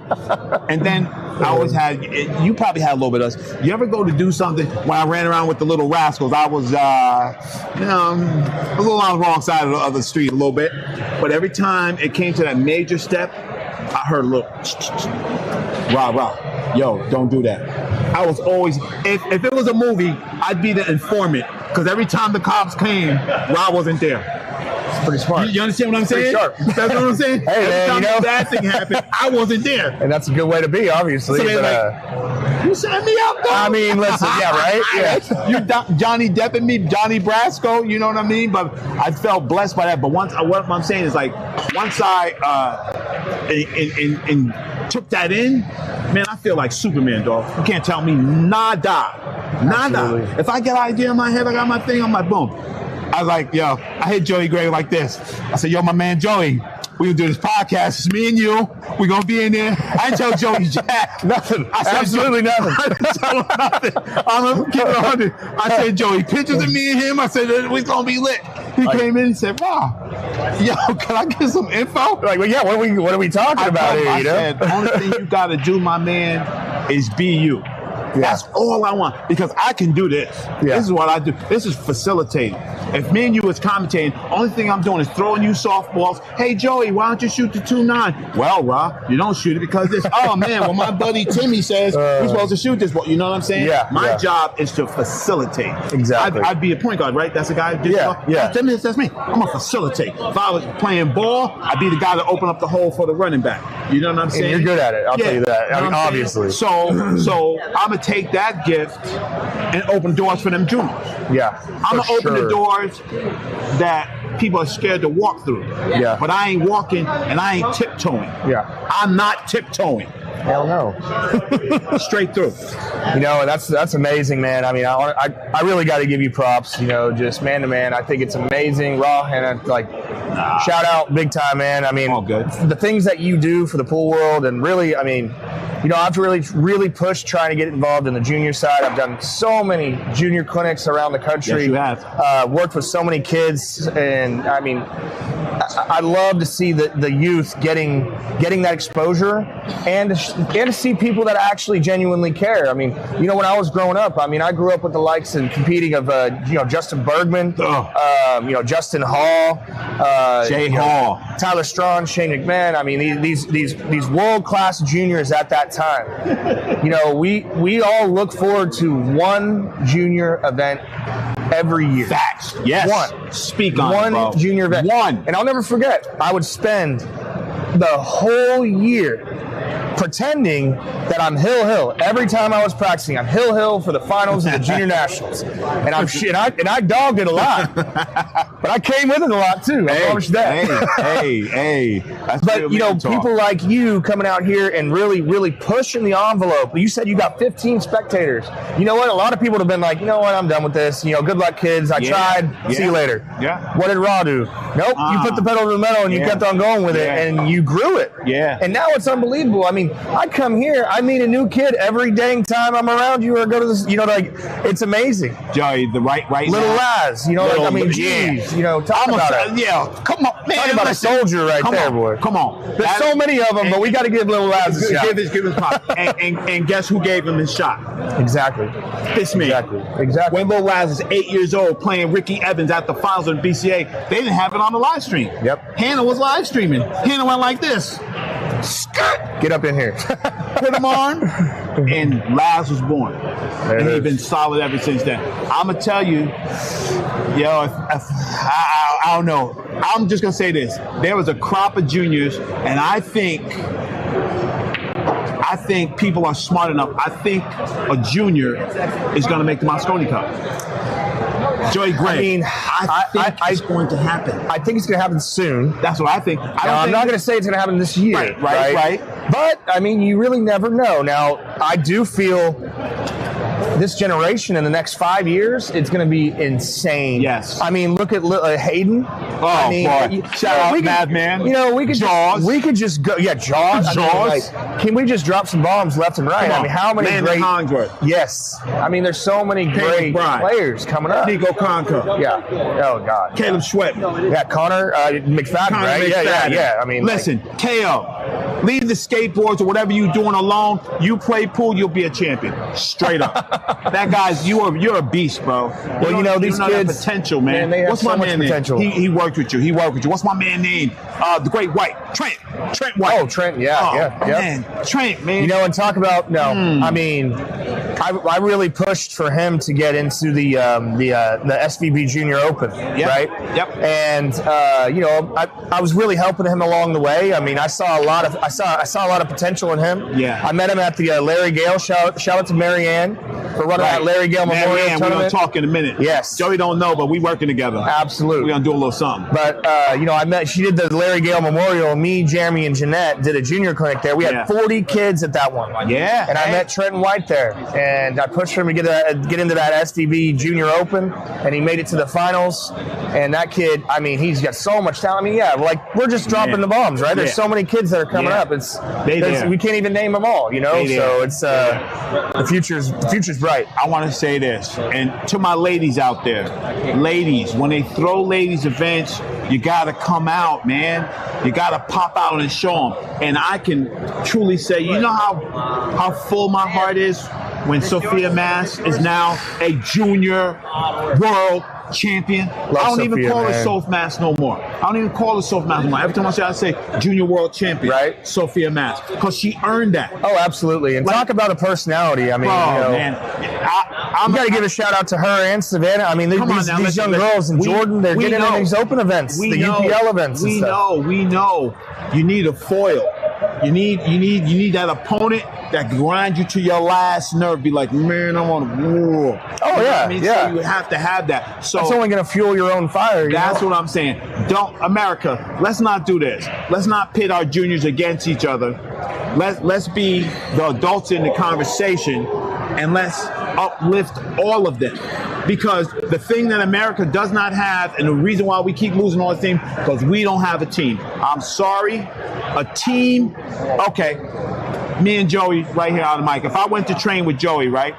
And then I always had, you probably had a little bit of this. You ever go to do something when I ran around with the little rascals? I was, a little on the wrong side of the street a little bit. But every time it came to that major step, I heard a little, rah, yo, don't do that. I was always, if it was a movie, I'd be the informant. Because every time the cops came, Ra wasn't there. It's pretty smart. You understand what I'm saying? Sharp. That's what I'm saying? Hey, every man, time the bad thing happened, I wasn't there. And that's a good way to be, obviously. So but, you signed me up, though. I mean, listen, yeah, right? Yeah. You Johnny Depp and me, Johnny Brasco, you know what I mean? But I felt blessed by that. But what I'm saying is, like, once I took that in, man, I feel like Superman, dog. You can't tell me nada. Absolutely. If I get an idea in my head, I got my thing, I'm like, boom. I was like, yo, I hit Joey Gray like this. I said, yo, my man Joey, we gonna do this podcast. It's me and you. We gonna be in there. I didn't tell Joey Jack nothing. I said, absolutely nothing. I didn't tell him nothing. I'm gonna keep it 100. I said, Joey, pictures of me and him. I said, we gonna be lit. He came in and said, wow. Yo, can I get some info? Like, well, yeah, what are we talking about here? You know, said, the only thing you got to do, my man, is be you. That's all I want, because I can do this. This is what I do. This is facilitating. If me and you was commentating, only thing I'm doing is throwing you softballs. Hey, Joey, why don't you shoot the 2-9? Well, Rob, you don't shoot it because this. Oh man, well my buddy Timmy says we're supposed to shoot this ball. You know what I'm saying? My job is to facilitate. Exactly. I'd be a point guard, right? That's the guy. That's me. I'm gonna facilitate. If I was playing ball, I'd be the guy to open up the hole for the running back. You know what I'm saying? And you're good at it. I'll tell you that. I mean, obviously. So I'm gonna take that gift and open doors for them juniors. I'm gonna open the doors that people are scared to walk through. But I ain't walking and I ain't tiptoeing. I'm not tiptoeing. Hell no. Straight through. You know, that's amazing, man. I mean, I really got to give you props, you know, just man to man. I think it's amazing. Raw, and like, shout out big time, man. I mean, all good. The things that you do for the pool world, and really, I mean, you know, I've really pushed trying to get involved in the junior side. I've done so many junior clinics around the country. Yes, you have. Worked with so many kids, and I mean, I love to see the youth getting that exposure, and to see people that actually genuinely care. I mean, you know, when I was growing up, I mean, I grew up with the likes and competing of you know, Justin Bergman, you know, Justin Hall, Jay Hall, Tyler Strawn, Shane McMahon. I mean, these world class juniors at that time. You know, we all look forward to one junior event every year. Facts. Yes. One. Speak on it, bro. One junior event. One. And I'll never forget, I would spend the whole year pretending that I'm Hill. Every time I was practicing, I'm Hill for the finals of the junior nationals, and I dogged it a lot, but I came with it a lot too. I promise that. Hey. But you know, people like you coming out here and really pushing the envelope. You said you got 15 spectators. You know what? A lot of people would have been like, you know what? I'm done with this. You know, good luck, kids. I tried. See you later. What did Raw do? Nope. You put the pedal to the metal and you kept on going with it, and you grew it. And now it's unbelievable. I mean, I come here, I meet a new kid every dang time I'm around you or go to this, you know, like, it's amazing. Joey, the right little now. Laz, you know, like, I mean, geez, you know, talk about it. Come on, man. Talk about a soldier right there, boy. Come on. There's so many of them, but we got to give little Laz a shot. Give his pop. and guess who gave him his shot? Exactly. It's me. Exactly. When Lil Laz is 8 years old playing Ricky Evans at the finals of the BCA, they didn't have it on the live stream. Hanna was live streaming. Hanna went like this. Skirt. Get up in here. Put him on, and Laz was born. And he's been solid ever since then. I'm going to tell you, yo, I don't know. I'm just going to say this. There was a crop of juniors, and I think people are smart enough. I think a junior is going to make the Moscone Cup. Joey Gray. I mean, I think it's going to happen. I think it's going to happen soon. That's what I think. I'm not going to say it's going to happen this year. Right. But, I mean, you really never know. Now, I do feel this generation in the next 5 years, it's going to be insane. Yes. I mean, look at Hayden. Oh, I mean, boy. Shout out, Madman. You know, we could Jaws. We could just go. Yeah, Jaws. Jaws. I mean, like, can we just drop some bombs left and right? I mean, how many Landon great... Hollingsworth. Yes. I mean, there's so many great players coming up. Nico Conco. Yeah. Oh, God. Caleb Schwett. Yeah, Connor McFadden, right? Yeah. I mean, listen, KO, leave the skateboards or whatever you're doing alone. You play pool, you'll be a champion. Straight up. That guy's, you're a beast, bro. Well, you know, these kids, that potential, man. They have What's so my much man potential. Name? He worked with you. What's my man name? The Great White. Trent White. Oh, Trent. Yeah. Man. Trent, man. You know, and talk about I mean, I really pushed for him to get into the SVB Junior Open, right? Yep. And you know, I was really helping him along the way. I mean, I saw a lot of potential in him. Yeah. I met him at the Larry Gale. Shout out to Marianne for running that Larry Gale Memorial Tournament. We're gonna talk in a minute. Yes. Joey don't know, but we working together. Absolutely. We're gonna do a little something. But you know, she did the Larry Gale Memorial. Me, Jeremy, and Jeanette did a junior clinic there. We had 40 kids at that one. Yeah. And I met Trenton White there, and I pushed him to get into that SVB Junior Open, and he made it to the finals. And that kid, I mean, he's got so much talent. I mean, like we're just dropping the bombs, right? There's so many kids that are coming up. We can't even name them all, you know. So it's the future's Right. I want to say this, and to my ladies out there, ladies, when they throw ladies events, you got to come out, man. You got to pop out and show them. And I can truly say, you know how full my heart is when Sophia Mass is now a junior world champion. I don't even call her Soph Mass no more. I don't even call her Soph Mass no more. Every time I say junior world champion, right? Sophia Mass, because she earned that. Oh, absolutely. And talk about a personality. I mean, man, you got to give a shout out to her and Savannah. I mean, these young girls in Jordan, they're getting in these open events, the UPL events. We know. You need a foil. You need that opponent that grinds you to your last nerve. Be like, man, I want to war. Oh, yeah. So you have to have that. So that's only going to fuel your own fire. That's what I'm saying. America, let's not do this. Let's not pit our juniors against each other. Let's be the adults in the conversation, and let's uplift all of them. Because the thing that America does not have, and the reason why we keep losing all the things, because we don't have a team. I'm sorry. A team, okay. Me and Joey right here on the mic. If I went to train with Joey, right,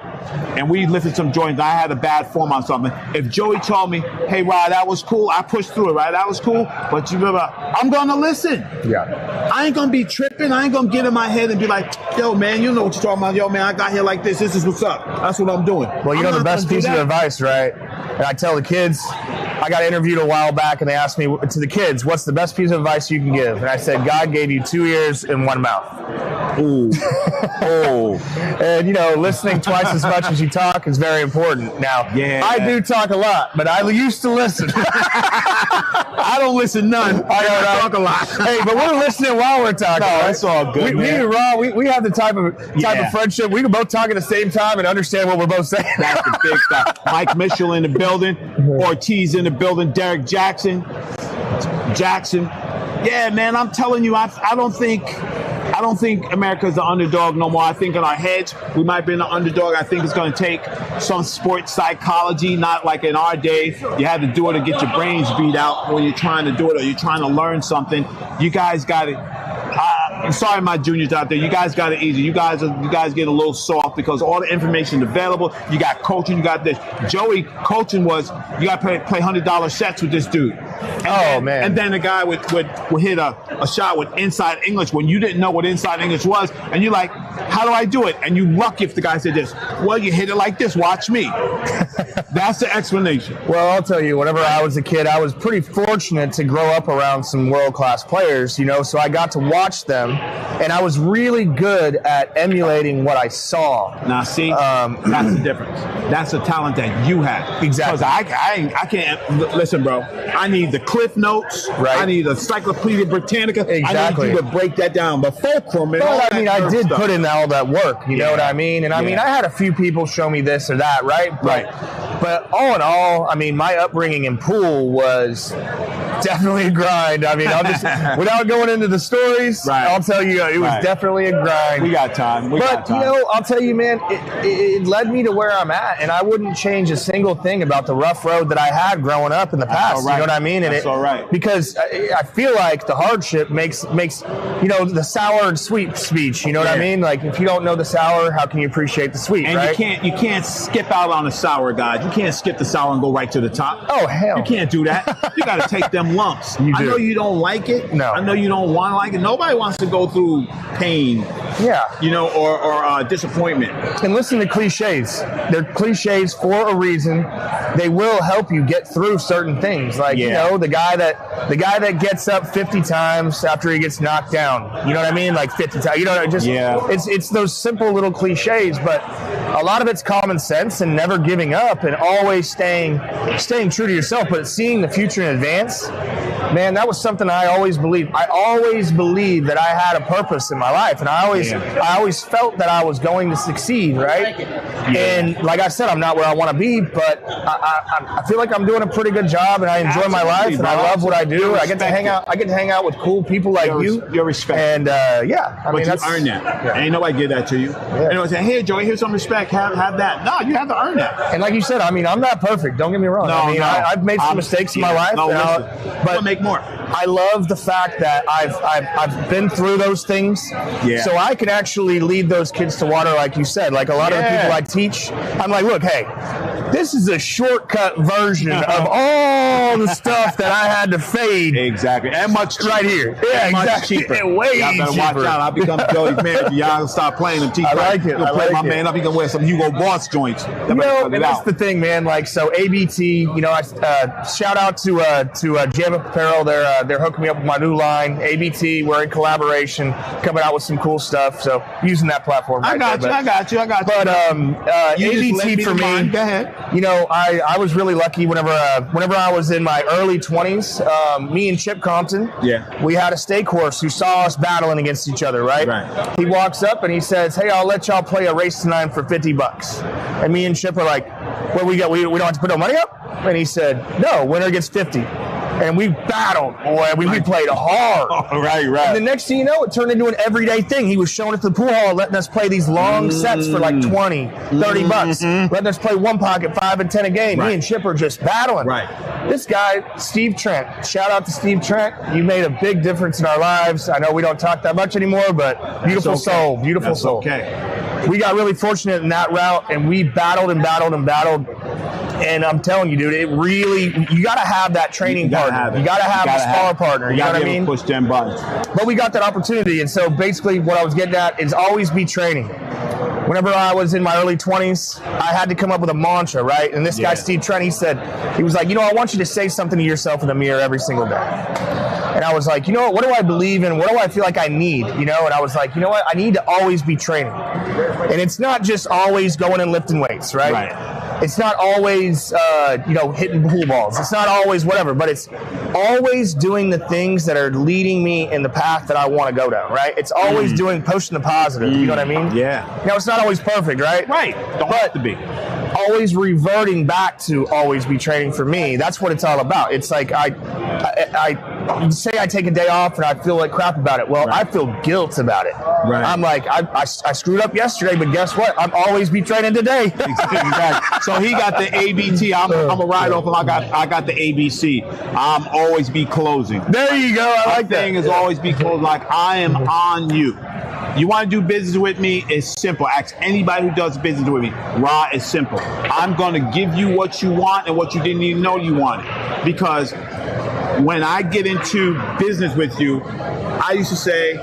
and we lifted some joints, I had a bad form on something. If Joey told me, hey, Rod, that was cool, I pushed through it, right? That was cool, but I'm going to listen. Yeah. I ain't going to be tripping. I ain't going to get in my head and be like, yo, man, you know what you're talking about. Yo, man, I got here like this. This is what's up. That's what I'm doing. Well, you know the best piece of advice, right? And I tell the kids, I got interviewed a while back, and they asked me, to the kids, what's the best piece of advice you can give? And I said, God gave you 2 ears and 1 mouth. Ooh. Oh. And, listening twice as much as you talk is very important. Now, I do talk a lot, but I used to listen. I don't listen none. I talk a lot. Hey, but we're listening while we're talking. No, right? That's all good, me and Ron, we have the type of friendship. We can both talk at the same time and understand what we're both saying. That's the big stuff. Mike Mitchell in the building. ORTIZ in the building. Derek Jackson. Yeah, man, I'm telling you, I don't think America's the underdog no more. I think in our heads, we might be the underdog. I think it's going to take some sports psychology, not like in our day. You had to do it to get your brains beat out when you're trying to do it or you're trying to learn something. You guys got it. I'm sorry, my juniors out there. You guys got it easy. You guys get a little soft because all the information is available. You got coaching. You got this. Joey coaching was you got to play $100 sets with this dude. Man! And then the guy would hit a shot with inside English when you didn't know what inside English was, and you're like, how do I do it? And you lucky if the guy said this. Well, you hit it like this. Watch me. That's the explanation. Well, I'll tell you. Whenever I was a kid, I was pretty fortunate to grow up around some world-class players. So I got to watch them, and I was really good at emulating what I saw. Now, see, that's the difference. That's a talent that you have. Exactly. Because I can't listen, bro. I need the Cliff Notes. Right. I need the Encyclopedia Britannica. Exactly. I need you to break that down. But fulcrum and all that. I did put in all that work. You know what I mean? And I mean, I had a few people show me this or that, right? But all in all, I mean, my upbringing in pool was definitely a grind. I mean, I'll just without going into the stories, I'll tell you it was definitely a grind. We got time. I'll tell you, man, it led me to where I'm at, and I wouldn't change a single thing about the rough road that I had growing up in the past. You know what I mean? That's all right. Because I feel like the hardship makes the sour and sweet speech. You know what I mean? Like if you don't know the sour, how can you appreciate the sweet? And right? you can't skip out on the sour, guys. You can't skip the sour and go right to the top. Oh hell! You can't do that. You got to take them lumps. I know you don't like it. No. I know you don't want to like it. Nobody wants to go through pain. Yeah. Or disappointment. And listen to cliches. They're cliches for a reason. They will help you get through certain things. Like the guy that gets up 50 times after he gets knocked down. You know what I mean? Like 50 times. It's those simple little cliches, but a lot of it's common sense and never giving up and always staying true to yourself, but seeing the future in advance. Man, that was something I always believed. I always believed that I had a purpose in my life, and I always felt that I was going to succeed, right? And like I said, I'm not where I want to be, but I feel like I'm doing a pretty good job, and I enjoy my life, and I love what I do. I get to hang out with cool people like you. Your respect. And I mean, you earn that. Ain't nobody give that to you. Anyway, say, hey, Joey, here's some respect. respect, have that. No, you have to earn that. And like you said, I mean, I'm not perfect. Don't get me wrong. No, I mean, I've made some mistakes in my life. No, but make more. I love the fact that I've been through those things, so I can actually lead those kids to water, like you said. Like a lot of the people I teach, I'm like, look, hey, this is a shortcut version of all the stuff that I had to fade. Exactly, and much cheaper. Right here. Yeah, exactly. Cheaper. Way y'all better cheaper. watch out. I become Joey's manager. Y'all stop playing them. I like it. You'll play my man up. He can wear some Hugo Boss joints. And that's the thing, man. Like, so ABT, you know, I shout out to Jam Apparel. They're hooking me up with my new line. ABT, we're in collaboration, coming out with some cool stuff. So using that platform. I got you. But ABT for me, go ahead. You know, I was really lucky whenever I was in my early 20s. Me and Chip Compton, we had a stake horse who saw us battling against each other, right? He walks up and he says, hey, I'll let y'all play a race tonight for $50. And me and Chip are like, well, we don't have to put no money up? And he said, no, winner gets 50. And we battled, boy. We played hard. Right. And the next thing you know, it turned into an everyday thing. He was showing us the pool hall, letting us play these long sets for like 20, 30 bucks. Letting us play one pocket, 5 and 10 a game. Me and Chip are just battling. This guy, Steve Trent, shout out to Steve Trent. You made a big difference in our lives. I know we don't talk that much anymore, but beautiful soul. Okay. We got really fortunate in that route, and we battled and battled and battled. And I'm telling you, dude, it really, you got to have that training partner. You got to have a spar partner. You know what I mean? Push them buttons. But we got that opportunity. And so basically what I was getting at is always be training. Whenever I was in my early 20s, I had to come up with a mantra, right? And this guy, Steve Trent, he was like, you know, I want you to say something to yourself in the mirror every single day. And I was like, you know what do I believe in? What do I feel like I need? You know, and I was like, you know what? I need to always be training. And it's not just always going and lifting weights, right? It's not always, hitting pool balls. It's not always whatever, but it's always doing the things that are leading me in the path that I want to go down, right? It's always posting the positive, you know what I mean? Yeah. Now, it's not always perfect, right? Right. Don't have to be. Always reverting back to always be training for me. That's what it's all about. It's like I say I take a day off and I feel like crap about it. Well, I feel guilt about it. I'm like, I screwed up yesterday, but guess what? I'm always be training today. Exactly. So he got the ABT. I'm a ride off him. I got the ABC. I'm always be closing. There you go. I like that. Thing is always be closing. Like, I am on you. You want to do business with me? It's simple. Ask anybody who does business with me. Raw is simple. I'm going to give you what you want and what you didn't even know you wanted. Because when I get into business with you, I used to say,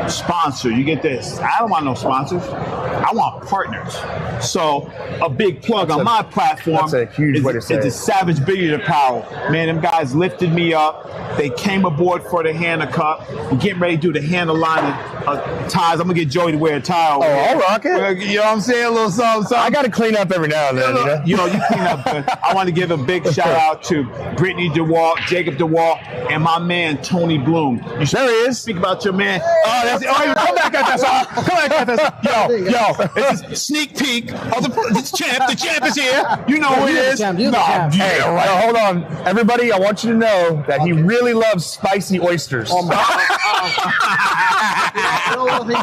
sponsor, you get this. I don't want no sponsors. I want partners. So a big plug on my platform. That's a huge way to say it. It's a Savage Billiard Apparel. Man, them guys lifted me up. They came aboard for the Hanna Cup. We're getting ready to do the Hanna line of ties. I'm going to get Joey to wear a tie. Oh, I'll rock it. You know what I'm saying? A little something. I got to clean up every now and then. You clean up good. I want to give a big shout out to Brittany DeWalt, Jacob DeWalt, and my man, Tony Bloom. You sure he is? Speak about your man. Come back at that. Come back at that. Yo, it's a sneak peek of the champ. The champ is here. You know who it is. Hey, hold on. Everybody, I want you to know that he really loves spicy oysters. What are you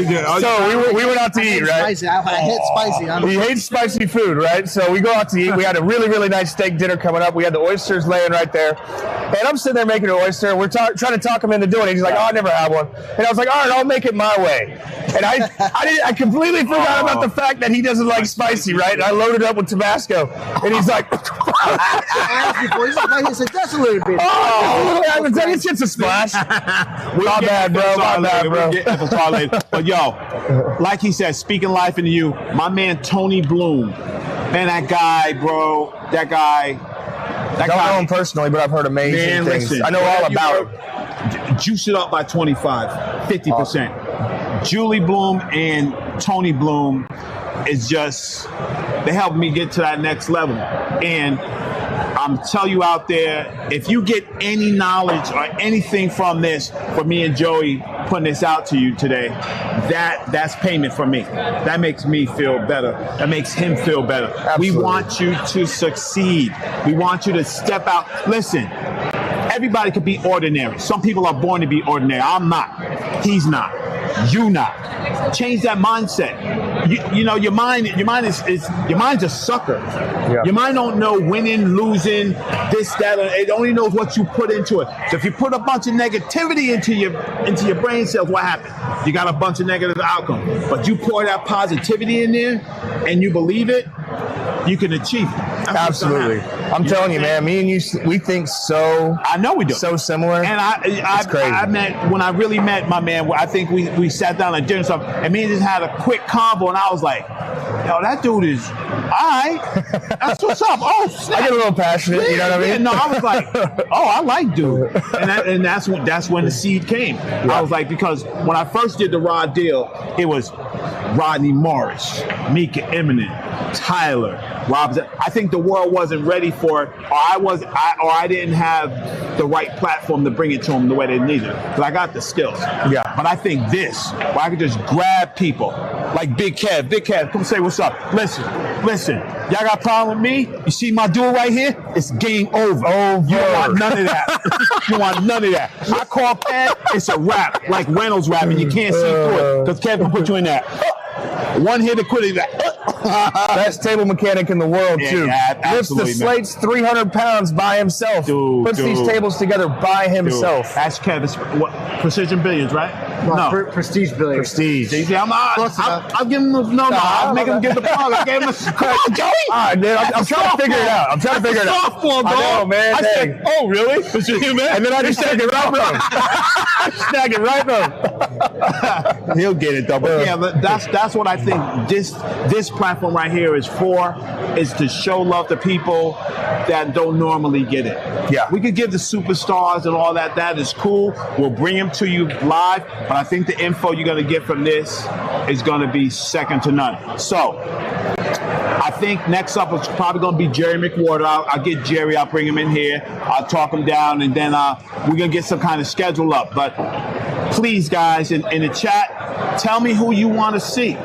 doing? So we went out to eat, right? Spicy. I hate spicy. He hates spicy food, right? So we go out to eat. We had a really, really nice steak dinner coming up. We had the oysters laying right there. And I'm sitting there making an oyster. We're trying to talk him into doing it. He's like, I never had one. And I was like, all right, I'll make it my way. And I completely forgot about the fact that he doesn't like spicy, right? And I loaded up with Tabasco. And he's like, I said, that's a little bit. It's a splash. My bad, bro. But yo, like he said, speaking life into you, my man Tony Bloom. Man, that guy, bro. That guy. I don't know him personally, but I've heard amazing things. Listen, I know all about it. Juice it up by 25, 50%. Julie Bloom and Tony Bloom is just, they helped me get to that next level. And I'm telling you out there, if you get any knowledge or anything from this, for me and Joey putting this out to you today, that's payment for me. That makes me feel better. That makes him feel better. Absolutely. We want you to succeed. We want you to step out. Listen, everybody could be ordinary. Some people are born to be ordinary. I'm not. He's not. You not. Change that mindset. you know, your mind's a sucker. Yeah. Your mind don't know winning, losing, this, that. It only knows what you put into it. So if you put a bunch of negativity into your brain cells, what happens? You got a bunch of negative outcome. But you pour that positivity in there, and you believe it, you can achieve it. Absolutely. I'm telling you, man. Me and you, we think so. I know we do. So similar. And I met when I really met my man. I think we sat down at dinner and stuff, and me and just had a quick convo, and I was like, "Yo, that dude is all right. That's what's up." Oh, snap. I get a little passionate. You know what I mean? Yeah, no, I was like, "Oh, I like dude," and that's when the seed came. Yeah. I was like, because when I first did the Rod deal, it was Rodney Morris, Mika Imminent, Tyler, Robinson. I think the world wasn't ready for it, or I didn't have the right platform to bring it to them the way they needed it. Because I got the skills. Yeah. But I think this, where I could just grab people like Big Kev, come say what's up. Listen. Y'all got a problem with me? You see my dude right here? It's game over. You don't want none of that. You want none of that. I call Pat, it's a rap, like Reynolds rapping. You can't see through it because Kev can put you in that. One hit to quit it. Best table mechanic in the world, too. Yeah, lifts the slates 300 pounds by himself. Puts these tables together by himself. Ask Kev. It's what, Precision Billiards, right? No. Prestige Billiards. Prestige. Yeah, I'll give him I'll make him give the plug. I gave him come on, Joey. All right, man. I'm trying to figure it out. Softball, bro. I know, man. I said, oh, really? And then I just snag it right from him. He'll get it, though. But yeah, that's what I think this platform right here is for, is to show love to people that don't normally get it. Yeah. We could give the superstars and all that. That is cool. We'll bring them to you live. But I think the info you're going to get from this is going to be second to none. So I think next up is probably going to be Jerry McWhorter. I'll get Jerry. I'll bring him in here. I'll talk him down. And then we're going to get some kind of schedule up. But please, guys, in the chat, tell me who you want to see.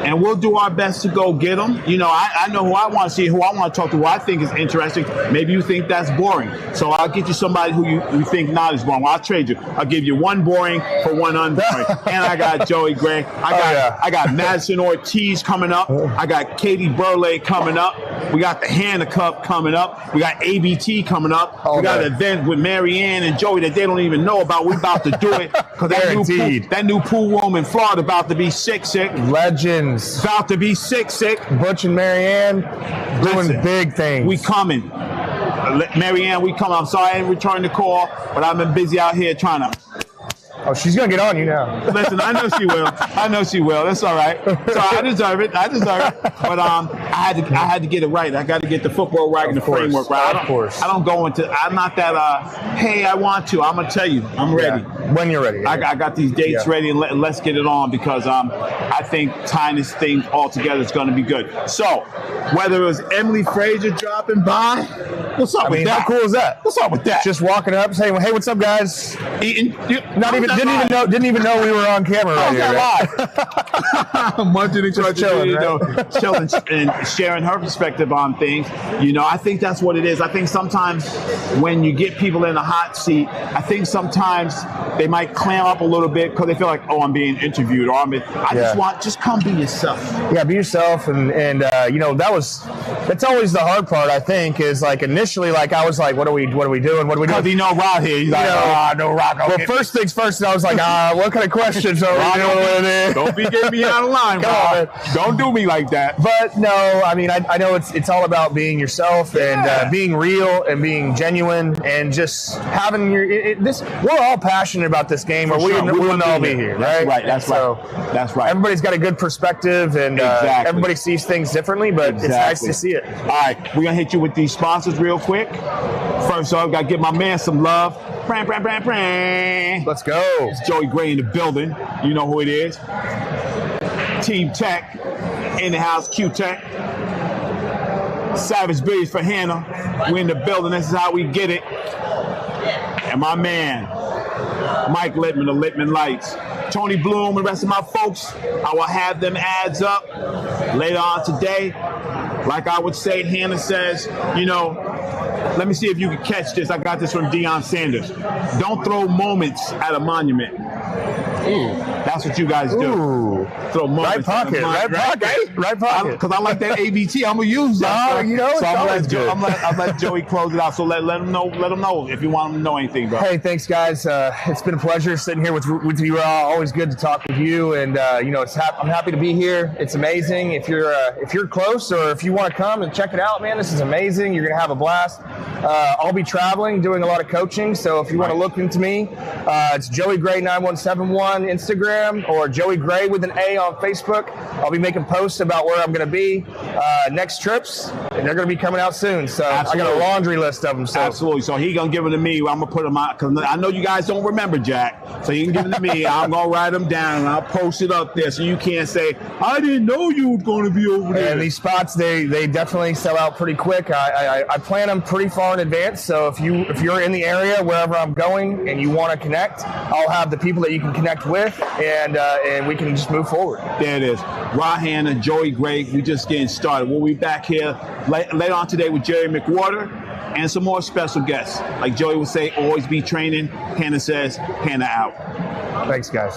And we'll do our best to go get them. You know, I know who I want to see, who I want to talk to, who I think is interesting. Maybe you think that's boring. So I'll get you somebody who you think not is boring. Well, I'll trade you. I'll give you one boring for one unboring. And I got Joey Gray. I got MADISON ORTIZ coming up. I got Katie BURLEIGH coming up. We got the Hanna Cup coming up. We got ABT coming up. We got an event with Marianne and Joey that they don't even know about. We're about to do it. Because that new pool room in Florida about to be sick. Legends. About to be sick. Butch and Marianne doing big things. We coming. Marianne, we coming. I'm sorry I didn't return the call, but I've been busy out here trying to. Oh, she's going to get on you now. Listen, I know she will. That's all right. So I deserve it. But I had to get it right. I got to get the football right and the framework right. Of course. I'm not that, hey, I want to. I'm going to tell you. I'm ready. Yeah. When you're ready. I got these dates ready, and let's get it on because I think tying this thing all together is going to be good. So whether it was Emily Frazier dropping by, what's up with that? How cool is that? What's up with that? Just walking up saying, hey, what's up, guys? Eating. Didn't even know we were on camera right here. Right? Munching each other, chilling and sharing her perspective on things. You know, I think that's what it is. I think sometimes when you get people in a hot seat, I think sometimes they might clam up a little bit because they feel like, oh, I'm being interviewed, or just come be yourself. Yeah, be yourself, and you know, that's always the hard part. I think is like initially, like I was like, what are we doing? Because you know Rod here, he's like, no Rod. Well, first things first, and I was like, what kind of questions are we doing with it? Don't be getting me out of line, Rod. Don't do me like that. But no, I mean, I know it's all about being yourself and being real and being genuine and just having we're all passionate about this game, or we wouldn't all be here, right? That's right. Everybody's got a good perspective, and everybody sees things differently, but it's nice to see it. All right, we're going to hit you with these sponsors real quick. First off, got to give my man some love. Let's go. It's Joey Gray in the building. You know who it is. Team Tech in the house, Cuetec. Savage Billiards for Hanna. We're in the building. This is how we get it. And my man, Mike Littman, the Littman Lights. Tony Bloom and the rest of my folks, I will have them ads up later on today. Like I would say, Hanna says, you know, let me see if you can catch this. I got this from Deion Sanders. Don't throw moments at a monument. That's what you guys do. Ooh. Throw Right pocket. Right pocket. Because I like that ABT. I'm gonna use that. Oh, you know, so I'm let Joey close it out. So let him know. Let him know if you want him to know anything, bro. Hey, thanks, guys. It's been a pleasure sitting here with you all. Always good to talk with you, and you know, I'm happy to be here. It's amazing. If you're close or if you want to come and check it out, man, this is amazing. You're gonna have a blast. I'll be traveling, doing a lot of coaching. So if you want to look into me, it's Joey Gray 9171 Instagram or Joey Gray with an A on Facebook. I'll be making posts about where I'm going to be next trips, and they're going to be coming out soon. So absolutely. I got a laundry list of them. So. Absolutely. So he going to give it to me. I'm going to put them out because I know you guys don't remember, Jack. So you can give it to me. I'm going to write them down and I'll post it up there so you can't say, I didn't know you were going to be over there. And these spots, they definitely sell out pretty quick. I plan them pretty far in advance. So if you're in the area, wherever I'm going, and you want to connect, I'll have the people that you can connect with, and we can just move forward. There it is. Hanna, Joey Gray, we just getting started. We'll be back here later on today with Jerry McWhorter and some more special guests. Like Joey would say, always be training. Hanna says, Hanna out. Thanks, guys.